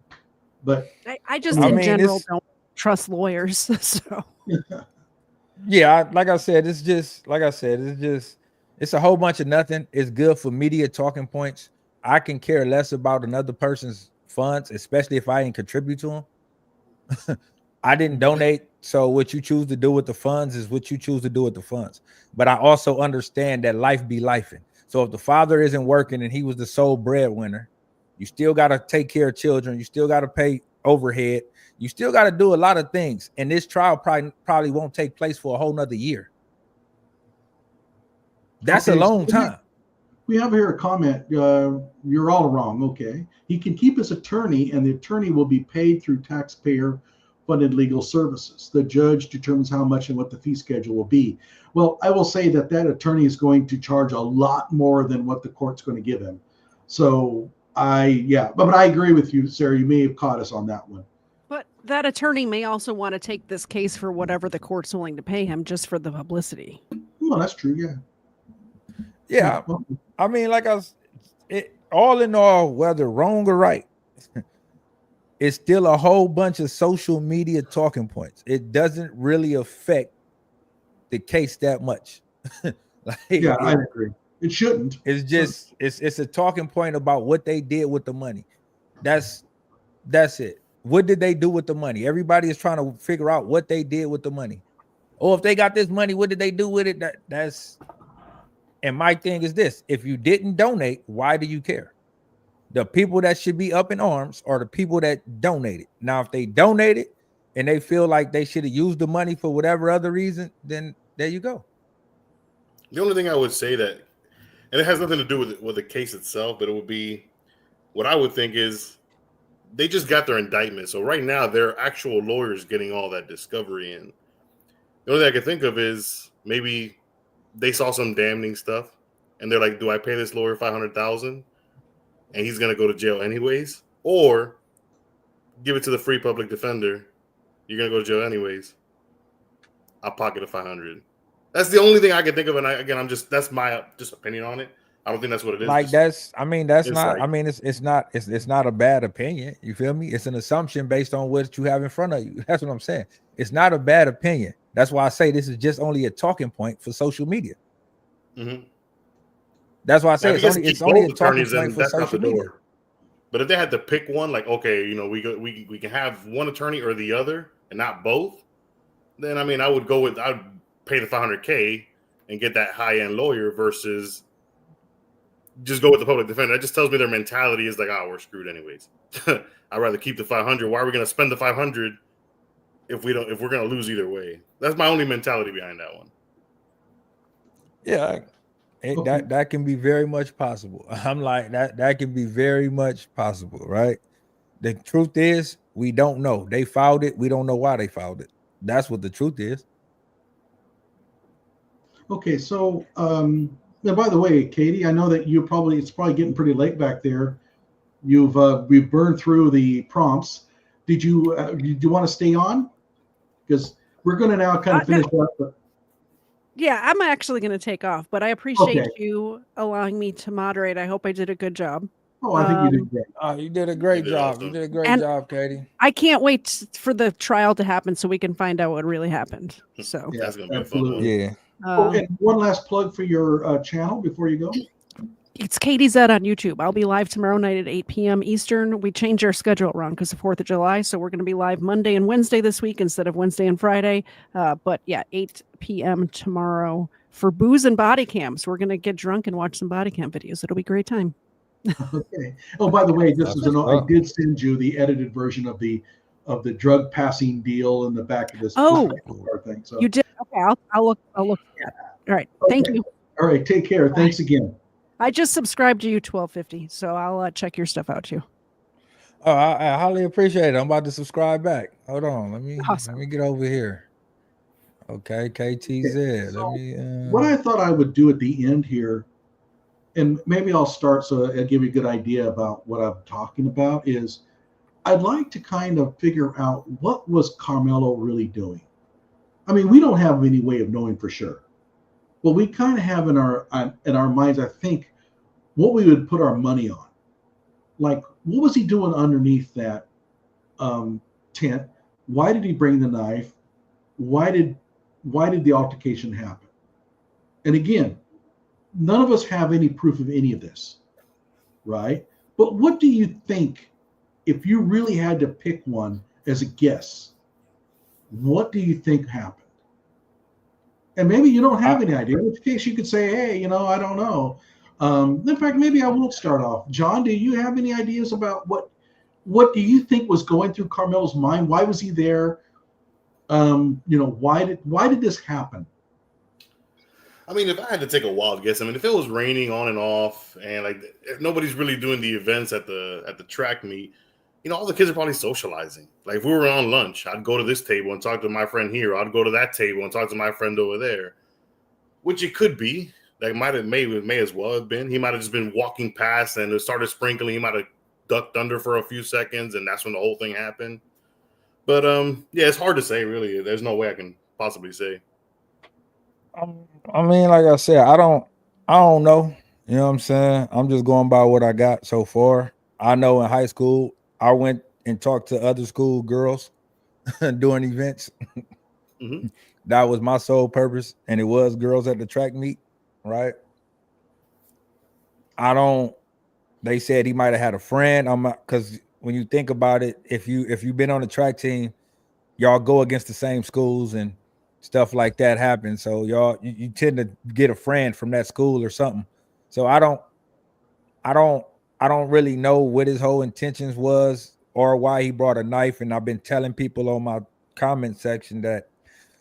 but I just in general don't trust lawyers. So yeah, like I said, it's a whole bunch of nothing. It's good for media talking points. I can care less about another person's funds, especially if I didn't contribute to them. I didn't donate, so what you choose to do with the funds is what you choose to do with the funds. But I also understand that life be lifing. So if the father isn't working and he was the sole breadwinner, you still got to take care of children. You still got to pay overhead. You still got to do a lot of things, and this trial probably won't take place for a whole nother year. That's a long time. We have here a comment. You're all wrong. Okay. He can keep his attorney, and the attorney will be paid through taxpayer-funded legal services. The judge determines how much and what the fee schedule will be. Well, I will say that attorney is going to charge a lot more than what the court's going to give him. So but I agree with you, Sarah. You may have caught us on that one. But that attorney may also want to take this case for whatever the court's willing to pay him, just for the publicity. Well, that's true. Yeah. Yeah. I mean, like all in all, whether wrong or right, it's still a whole bunch of social media talking points. It doesn't really affect the case that much. I agree. It shouldn't. It's just it's a talking point about what they did with the money. That's it. What did they do with the money? Everybody is trying to figure out what they did with the money. Oh, if they got this money, what did they do with it? That's. And my thing is this: if you didn't donate, why do you care? The people that should be up in arms are the people that donated. Now, if they donated and they feel like they should have used the money for whatever other reason, then there you go. The only thing I would say that, and it has nothing to do with the case itself, but it would be what I would think is they just got their indictment. So right now, they're actual lawyers getting all that discovery in. The only thing I can think of is maybe they saw some damning stuff, and they're like, "Do I pay this lawyer $500,000, and he's gonna go to jail anyways, or give it to the free public defender? You're gonna go to jail anyways. I'll pocket the $500." That's the only thing I can think of, and that's my opinion on it. I don't think that's what it is. Like it's not a bad opinion. You feel me? It's an assumption based on what you have in front of you. That's what I'm saying. It's not a bad opinion. That's why I say this is just only a talking point for social media. Mm-hmm. That's why I say it's only a talking point for social media. But if they had to pick one, like, okay, we can have one attorney or the other and not both, then I'd pay the $500K and get that high-end lawyer versus just go with the public defender. That just tells me their mentality is like, we're screwed anyways. I'd rather keep the $500. Why are we going to spend the $500 if we're going to lose either way? That's my only mentality behind that one. Yeah, that can be very much possible. I'm like that can be very much possible, right? The truth is, we don't know. They filed it. We don't know why they filed it. That's what the truth is. Okay, so now, by the way, Katie, I know that it's probably getting pretty late back there. We've burned through the prompts. Did you want to stay on? Because we're going to now kind of finish up. But... Yeah, I'm actually going to take off, but I appreciate you allowing me to moderate. I hope I did a good job. Oh, I think you did great. You did a great job. You did a great job, Katie. I can't wait for the trial to happen so we can find out what really happened. So yeah, that's going to be a fun one. Yeah. And one last plug for your channel before you go. It's Katie Zed on YouTube. I'll be live tomorrow night at 8 p.m. Eastern. We changed our schedule around because of 4th of July, so we're going to be live Monday and Wednesday this week instead of Wednesday and Friday. But yeah, 8 p.m. tomorrow for Booze and Body Cams. We're going to get drunk and watch some body cam videos. It'll be a great time. Okay. Oh, by the way, I did send you the edited version of the drug passing deal in the back of this. Thing. So. You did? Okay, I'll look at it. All right. Okay. Thank you. All right. Take care. Bye. Thanks again. I just subscribed to you 1250, so I'll check your stuff out too. Oh, I highly appreciate it. I'm about to subscribe back. Hold on. Let me get over here. Okay, KTZ. So what I thought I would do at the end here, and maybe I'll start so I'll give you a good idea about what I'm talking about, is I'd like to kind of figure out what was Karmelo really doing. I mean, we don't have any way of knowing for sure. Well, we kind of have in our minds, I think, what we would put our money on. Like, what was he doing underneath that tent? Why did he bring the knife? Why did the altercation happen? And again, none of us have any proof of any of this, right? But what do you think, if you really had to pick one as a guess, what do you think happened? And maybe you don't have any idea, in which case you could say, hey, I don't know. In fact, maybe I won't start off. John, do you have any ideas about what what do you think was going through Karmelo's mind? Why was he there? Why did this happen? I mean, if I had to take a wild guess, I mean, if it was raining on and off, and like if nobody's really doing the events at the track meet, all the kids are probably socializing. Like if we were on lunch, I'd go to this table and talk to my friend here. I'd go to that table and talk to my friend over there, which it could be. That may as well have been. He might have just been walking past and it started sprinkling. He might have ducked under for a few seconds, and that's when the whole thing happened. But yeah, it's hard to say. Really, there's no way I can possibly say. I mean, like I said, I don't know. You know what I'm saying? I'm just going by what I got so far. I know in high school, I went and talked to other school girls doing events. Mm-hmm. That was my sole purpose, and it was girls at the track meet, right? They said he might have had a friend. Because when you think about it, if you've been on the track team, y'all go against the same schools and stuff like that happens. So you tend to get a friend from that school or something. So I don't really know what his whole intentions was or why he brought a knife. And I've been telling people on my comment section that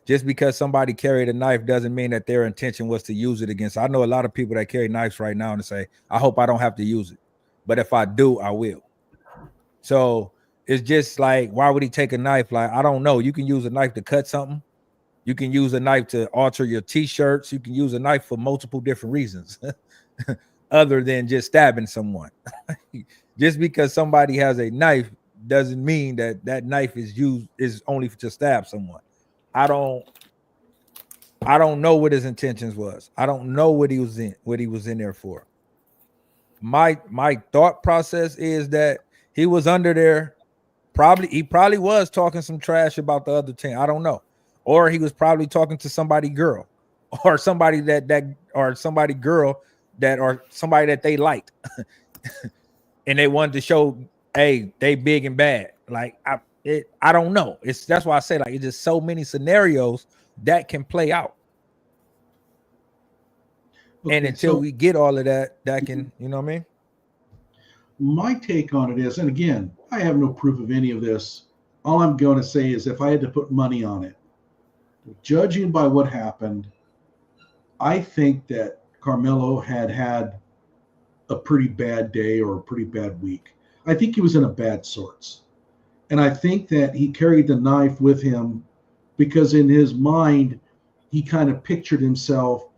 just because somebody carried a knife doesn't mean that their intention was to use it against. I know a lot of people that carry knives right now and say, I hope I don't have to use it. But if I do, I will. So it's just like, why would he take a knife? Like, I don't know. You can use a knife to cut something. You can use a knife to alter your t-shirts. You can use a knife for multiple different reasons other than just stabbing someone. Just because somebody has a knife doesn't mean that knife is only to stab someone. I don't know what his intentions was. I don't know what he was in there for. My thought process is that he was under there. He probably was talking some trash about the other team. I don't know. Or he was probably talking to somebody girl or somebody or somebody girl or somebody that they liked. And they wanted to show, hey, they big and bad. Like I don't know. That's why I say, like, it's just so many scenarios that can play out. Okay, and until we get all of that can, you know what I mean? My take on it is, and again, I have no proof of any of this. All I'm going to say is if I had to put money on it, judging by what happened, I think that Karmelo had a pretty bad day or a pretty bad week. I think he was in a bad sorts. And I think that he carried the knife with him because in his mind, he kind of pictured himself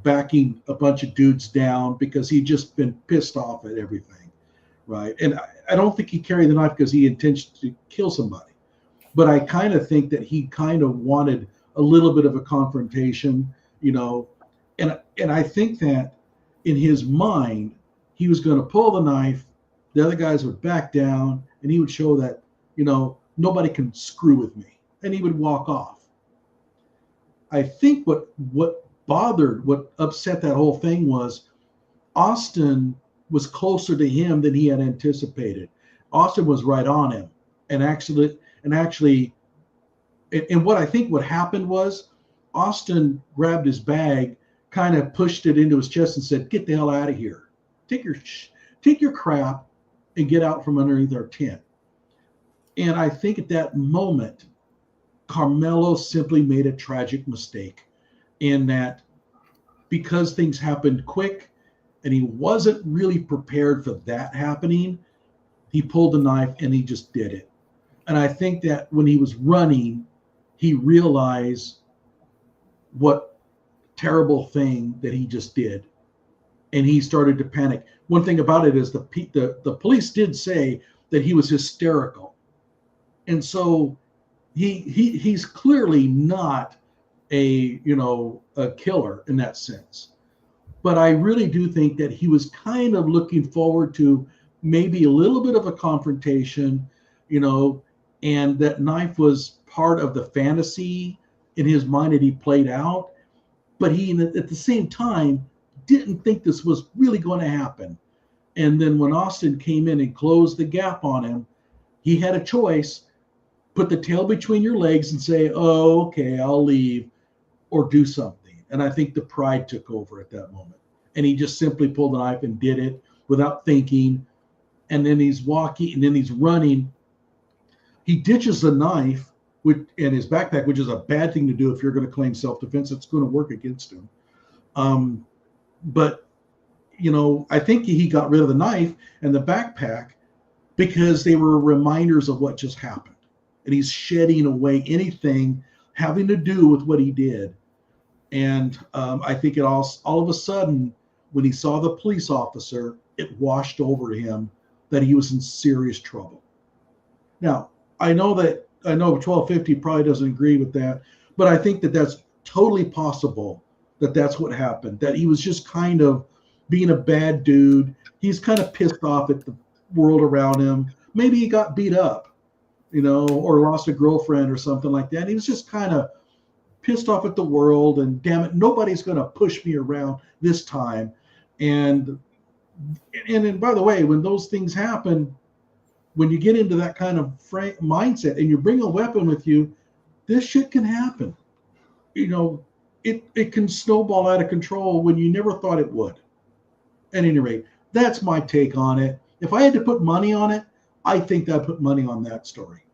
backing a bunch of dudes down because he'd just been pissed off at everything, right? And I don't think he carried the knife because he intended to kill somebody. But I kind of think that he kind of wanted a little bit of a confrontation, and I think that in his mind, he was going to pull the knife, the other guys would back down, and he would show that, nobody can screw with me, and he would walk off. I think what upset that whole thing was Austin was closer to him than he had anticipated. Austin was right on him, and what I think what happened was Austin grabbed his bag, kind of pushed it into his chest and said, "Get the hell out of here. Take your crap and get out from underneath our tent." And I think at that moment, Karmelo simply made a tragic mistake in that because things happened quick and he wasn't really prepared for that happening, he pulled the knife and he just did it. And I think that when he was running, he realized what terrible thing that he just did. And he started to panic. One thing about it is the police did say that he was hysterical. And so he's clearly not a killer in that sense. But I really do think that he was kind of looking forward to maybe a little bit of a confrontation, and that knife was part of the fantasy in his mind that he played out. But he, at the same time, didn't think this was really going to happen. And then when Austin came in and closed the gap on him, he had a choice: put the tail between your legs and say, "Oh, okay, I'll leave," or do something. And I think the pride took over at that moment. And he just simply pulled the knife and did it without thinking. and then he's walking, and then he's running. He ditches the knife in his backpack, which is a bad thing to do if you're going to claim self-defense. It's going to work against him. But, I think he got rid of the knife and the backpack because they were reminders of what just happened. And he's shedding away anything having to do with what he did. And I think it all of a sudden, when he saw the police officer, it washed over him that he was in serious trouble. Now, I know 1250 probably doesn't agree with that, but I think that that's totally possible that that's what happened, that he was just kind of being a bad dude. He's kind of pissed off at the world around him. Maybe he got beat up, or lost a girlfriend or something like that. He was just kind of pissed off at the world, and damn it, nobody's going to push me around this time. And by the way, when those things happen, when you get into that kind of mindset and you bring a weapon with you, this shit can happen. It can snowball out of control when you never thought it would. At any rate, that's my take on it. If I had to put money on it, I think I'd put money on that story.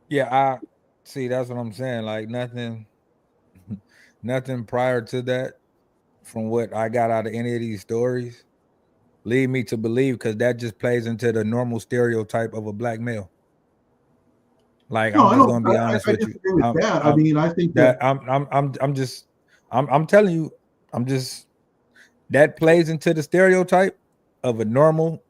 Yeah, I see. That's what I'm saying. Like nothing prior to that, from what I got out of any of these stories, lead me to believe, because that just plays into the normal stereotype of a black male. Like, no, I'm just gonna be honest with you. I think that I'm telling you, that plays into the stereotype of a normal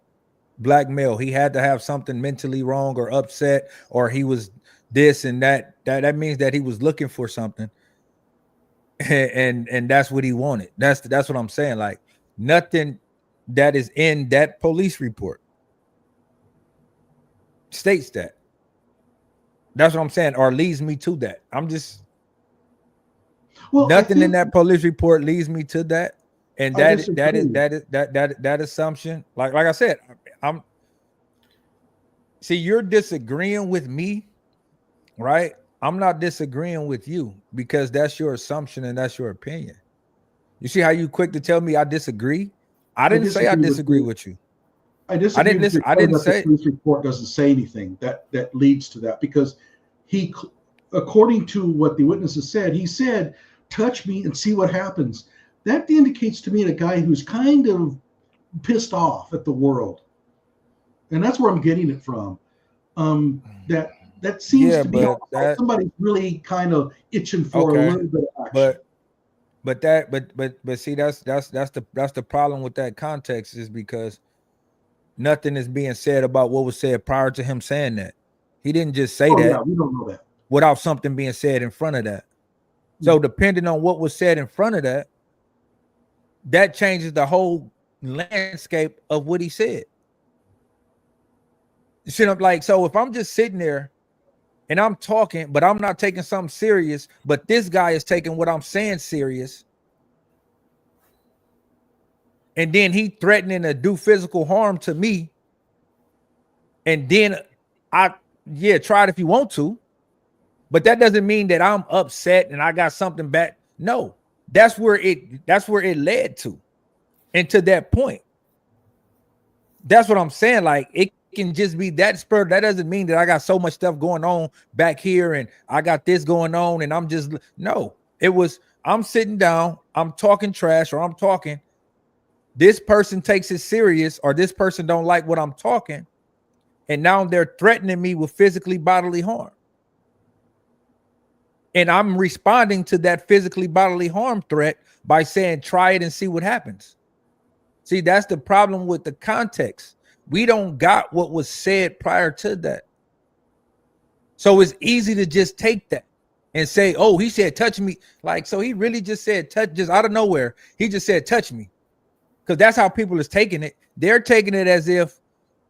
black male. He had to have something mentally wrong or upset, or he was this and that. That means that he was looking for something, and that's what he wanted. That's what I'm saying. Like, nothing that is in that police report states that. That's what I'm saying, or leads me to that. Nothing in that police report leads me to that. And that assumption, like I said, you're disagreeing with me, right? I'm not disagreeing with you, because that's your assumption and that's your opinion. You see how you quick to tell me I disagree? I didn't say I disagree with you. I didn't say the police report doesn't say anything that leads to that, because he, according to what the witnesses said, he said, "Touch me and see what happens." That indicates to me a guy who's kind of pissed off at the world, and that's where I'm getting it from. That seems to be like somebody's really kind of itching for a little bit of action. But see, that's the problem with that context, is because nothing is being said about what was said prior to him saying that. He didn't just say that. Yeah, we don't know that without something being said in front of that. So depending on what was said in front of that, that changes the whole landscape of what he said. You see, I'm like, so if I'm just sitting there and I'm talking, but I'm not taking something serious, but this guy is taking what I'm saying serious, and then he threatening to do physical harm to me, and then try it if you want to, but that doesn't mean that I'm upset and I got something bad. No, that's where it led to, and to that point. That's what I'm saying. Like, it can just be that spur. That doesn't mean that I got so much stuff going on back here and I got this going on and I'm just, no, it was, I'm sitting down, I'm talking trash, or I'm talking, this person takes it serious, or this person don't like what I'm talking, and now they're threatening me with physically bodily harm. And I'm responding to that physically bodily harm threat by saying, try it and see what happens. See, that's the problem with the context. We don't got what was said prior to that. So it's easy to just take that and say, oh, he said, touch me. Like, so he really just said, touch, just out of nowhere. He just said, touch me. Because that's how people is taking it. They're taking it as if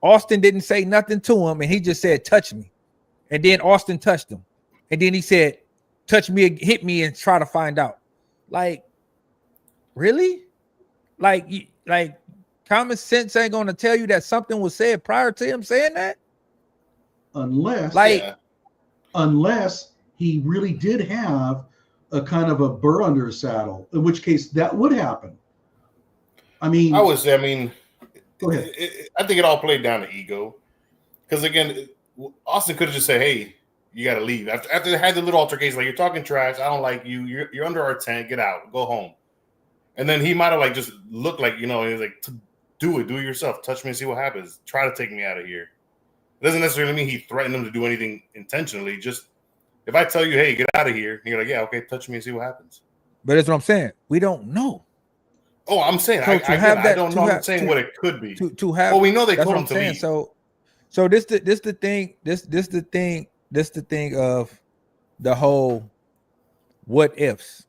Austin didn't say nothing to him and he just said, touch me. And then Austin touched him. And then he said, touch me, hit me, and try to find out. Like, really? Like common sense ain't going to tell you that something was said prior to him saying that? Unless he really did have a kind of a burr under his saddle, in which case that would happen. I mean, Go ahead. I think it all played down to ego. Because again, Austin could have just said, "Hey, you got to leave." After they had the little altercation, like, "You're talking trash. I don't like you. You're under our tent. Get out. Go home." And then he might have like just looked like, he's like, "Do it yourself. Touch me and see what happens. Try to take me out of here." It doesn't necessarily mean he threatened him to do anything intentionally. Just if I tell you, "Hey, get out of here," and you're like, "Yeah, okay, touch me and see what happens." But that's what I'm saying. We don't know. Oh, I'm saying So I don't know. I'm saying what it could be. To have. Well, we know they that's told what him I'm to saying. leave. So this the thing of the whole what ifs,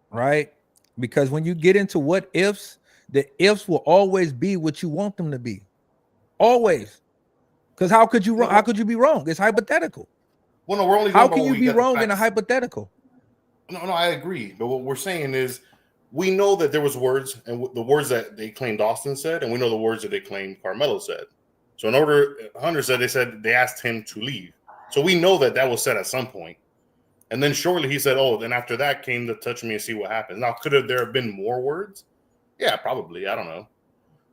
right? Because when you get into what ifs, the ifs will always be what you want them to be. Always. Because how could you be wrong? It's hypothetical. Well, no, we're only how can you be wrong in a hypothetical? No, I agree. But what we're saying is we know that there was words, and the words that they claimed Austin said, and we know the words that they claimed Karmelo said. So in order, Hunter said they asked him to leave. So we know that was said at some point. And then shortly he said, "Oh, then after that came the touch me and see what happens." Now, there have been more words? Yeah, probably. I don't know.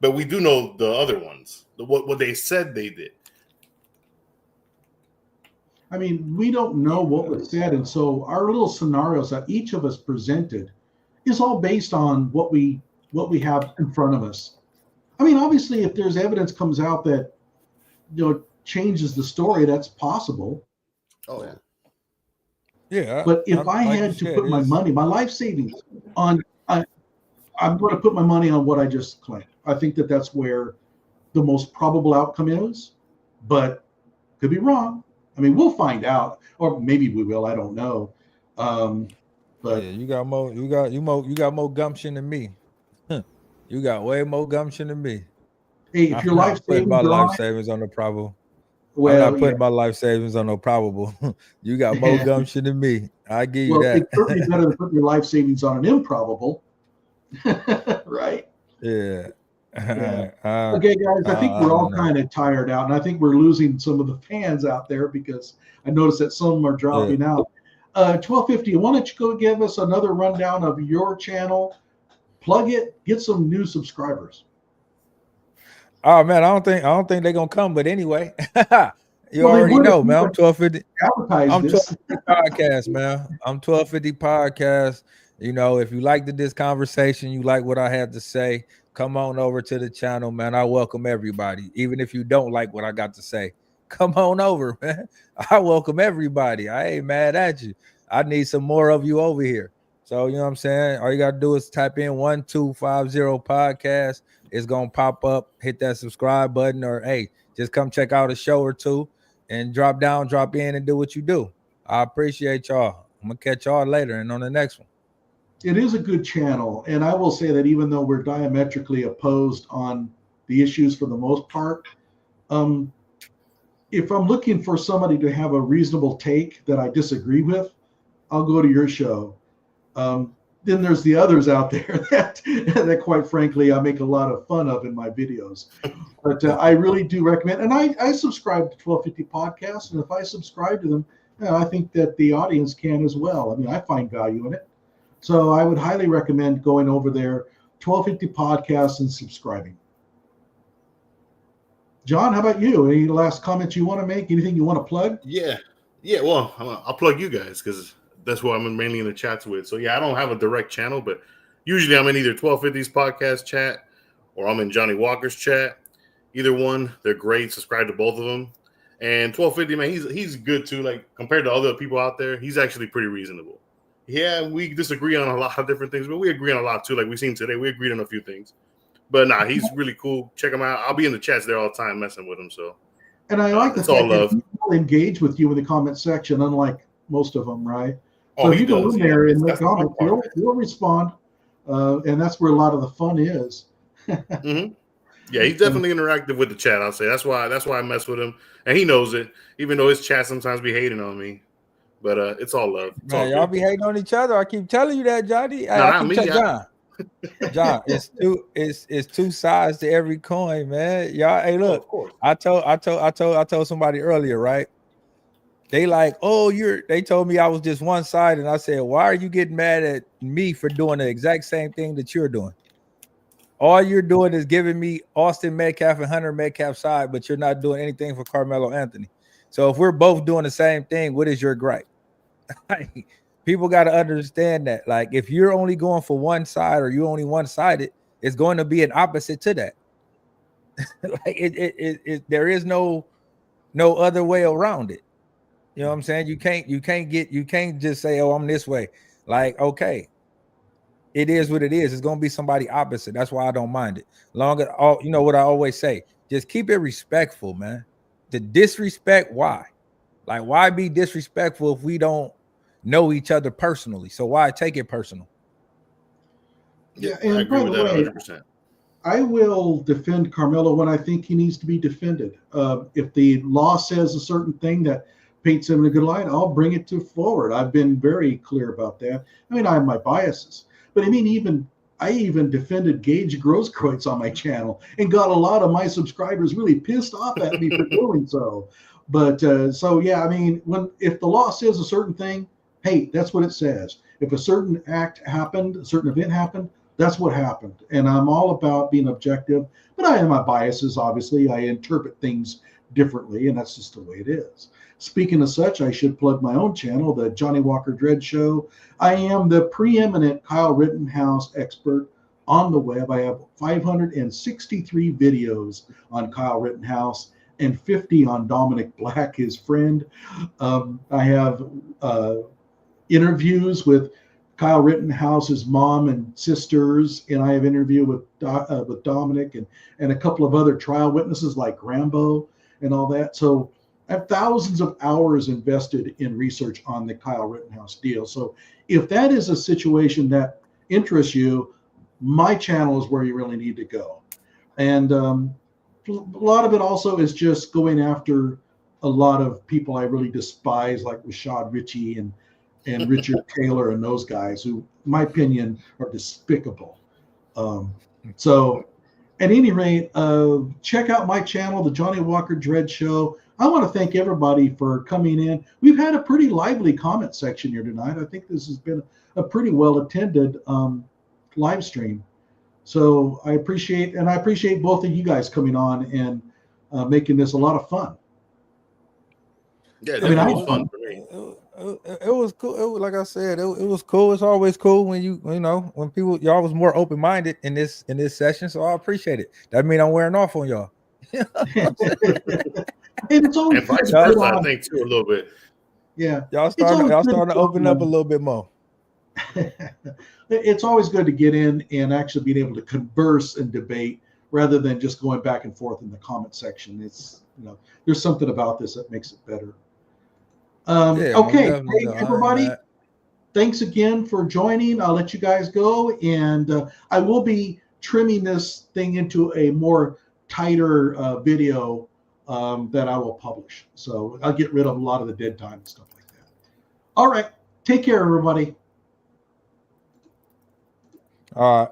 But we do know the other ones, what they said they did. I mean, we don't know what was said. And so our little scenarios that each of us presented is all based on what we have in front of us. I mean, obviously, if there's evidence comes out that, changes the story, that's possible. Oh, yeah. Yeah. But if I had to put my money, my life savings on, I'm going to put my money on what I just claimed. I think that's where the most probable outcome is, but could be wrong. I mean, we'll find out, or maybe we will. I don't know. But yeah, you got more gumption than me. You got way more gumption than me. Hey, if your life savings my life savings on the probable. Well, I'm not putting my life savings on no probable. You got more gumption than me. I give you that. It's certainly better than putting your life savings on an improbable. Right? Yeah. Okay, guys, I think we're all kind of tired out, and I think we're losing some of the fans out there because I noticed that some are dropping out. 1250, why don't you go give us another rundown of your channel? Plug it, get some new subscribers. Oh man, I don't think they're gonna come, but anyway, you already know, man. I'm 1250. I'm 1250 podcast, man. I'm 1250 podcast. If you liked this conversation, you like what I had to say, come on over to the channel, man. I welcome everybody, even if you don't like what I got to say. Come on over, man. I welcome everybody. I ain't mad at you. I need some more of you over here. So, you know what I'm saying? All you got to do is type in 1250 podcast. It's going to pop up. Hit that subscribe button, or, hey, just come check out a show or two and drop in and do what you do. I appreciate y'all. I'm going to catch y'all later and on the next one. It is a good channel. And I will say that even though we're diametrically opposed on the issues for the most part, if I'm looking for somebody to have a reasonable take that I disagree with, I'll go to your show. Then there's the others out there that quite frankly, I make a lot of fun of in my videos. But I really do recommend, and I subscribe to 1250 Podcast, and if I subscribe to them, I think that the audience can as well. I mean, I find value in it. So I would highly recommend going over there, 1250 Podcast, and subscribing. John, how about you? Any last comments you want to make? Anything you want to plug? Yeah. Well, I'll plug you guys because that's who I'm mainly in the chats with. So yeah, I don't have a direct channel, but usually I'm in either 1250's podcast chat or I'm in Johnny Walker's chat. Either one, they're great. Subscribe to both of them. And 1250, man, he's good too. Like compared to other people out there, he's actually pretty reasonable. Yeah, we disagree on a lot of different things, but we agree on a lot too. Like we've seen today, we agreed on a few things. But nah, he's really cool. Check him out. I'll be in the chats there all the time messing with him. So, and I like the fact that people engage with you in the comment section, unlike most of them, right? So if you go in there and make comments, he'll respond, and that's where a lot of the fun is. Mm-hmm. Yeah, he's definitely interactive with the chat. I'll say that's why I mess with him, and he knows it. Even though his chat sometimes be hating on me, but it's all love. It's all y'all be hating on each other. I keep telling you that, Johnny. John, it's two sides to every coin, man. Y'all, hey, look, I told somebody earlier, right? They like, they told me I was just one side, and I said, why are you getting mad at me for doing the exact same thing that you're doing? All you're doing is giving me Austin Metcalf and Hunter Metcalf side, but you're not doing anything for Karmelo Anthony. So if we're both doing the same thing, what is your gripe? People got to understand that. Like, if you're only going for one side or you're only one-sided, it's going to be an opposite to that. Like there is no other way around it. You know what I'm saying? You can't just say, oh, I'm this way. Like, okay, it is what it is. It's gonna be somebody opposite. That's why I don't mind it. You know what I always say, just keep it respectful, man. The disrespect, why? Like, why be disrespectful if we don't know each other personally? So why take it personal? Yeah, I and agree by with the that way, 100%. I will defend Karmelo when I think he needs to be defended. If the law says a certain thing that paints him in a good light, I'll bring it forward. I've been very clear about that. I mean, I have my biases, but I mean, I even defended Gage Grosskreutz on my channel and got a lot of my subscribers really pissed off at me for doing so. But so yeah, I mean, if the law says a certain thing, hey, that's what it says. If a certain act happened, a certain event happened, that's what happened. And I'm all about being objective, but I have my biases. Obviously, I interpret things differently, and that's just the way it is. Speaking of such, I should plug my own channel, the Johnny Walker Dread Show. I am the preeminent Kyle Rittenhouse expert on the web. I have 563 videos on Kyle Rittenhouse and 50 on Dominic Black, his friend. I have interviews with Kyle Rittenhouse's mom and sisters, and I have interview with Dominic and a couple of other trial witnesses like Rambo and all that. So I have thousands of hours invested in research on the Kyle Rittenhouse deal. So if that is a situation that interests you, my channel is where you really need to go. And a lot of it also is just going after a lot of people I really despise, like Rashad Ritchie and Richard Taylor and those guys who, in my opinion, are despicable. So at any rate, check out my channel, the Johnny Walker Dread Show. I want to thank everybody for coming in. We've had a pretty lively comment section here tonight. I think this has been a pretty well attended live stream. So I appreciate both of you guys coming on and making this a lot of fun. Yeah, I mean, that was fun for me. It was cool. It was, like I said, it was cool. It's always cool when when people, y'all was more open-minded in this session. So I appreciate it. That means I'm wearing off on y'all. And it's always And vice good versa, I think, too, a little bit. Yeah. Y'all starting to open up a little bit more. It's always good to get in and actually being able to converse and debate rather than just going back and forth in the comment section. It's, there's something about this that makes it better. Okay, hey, everybody, thanks again for joining. I'll let you guys go, and I will be trimming this thing into a more tighter video that I will publish. So I'll get rid of a lot of the dead time and stuff like that. All right, take care, everybody. All right.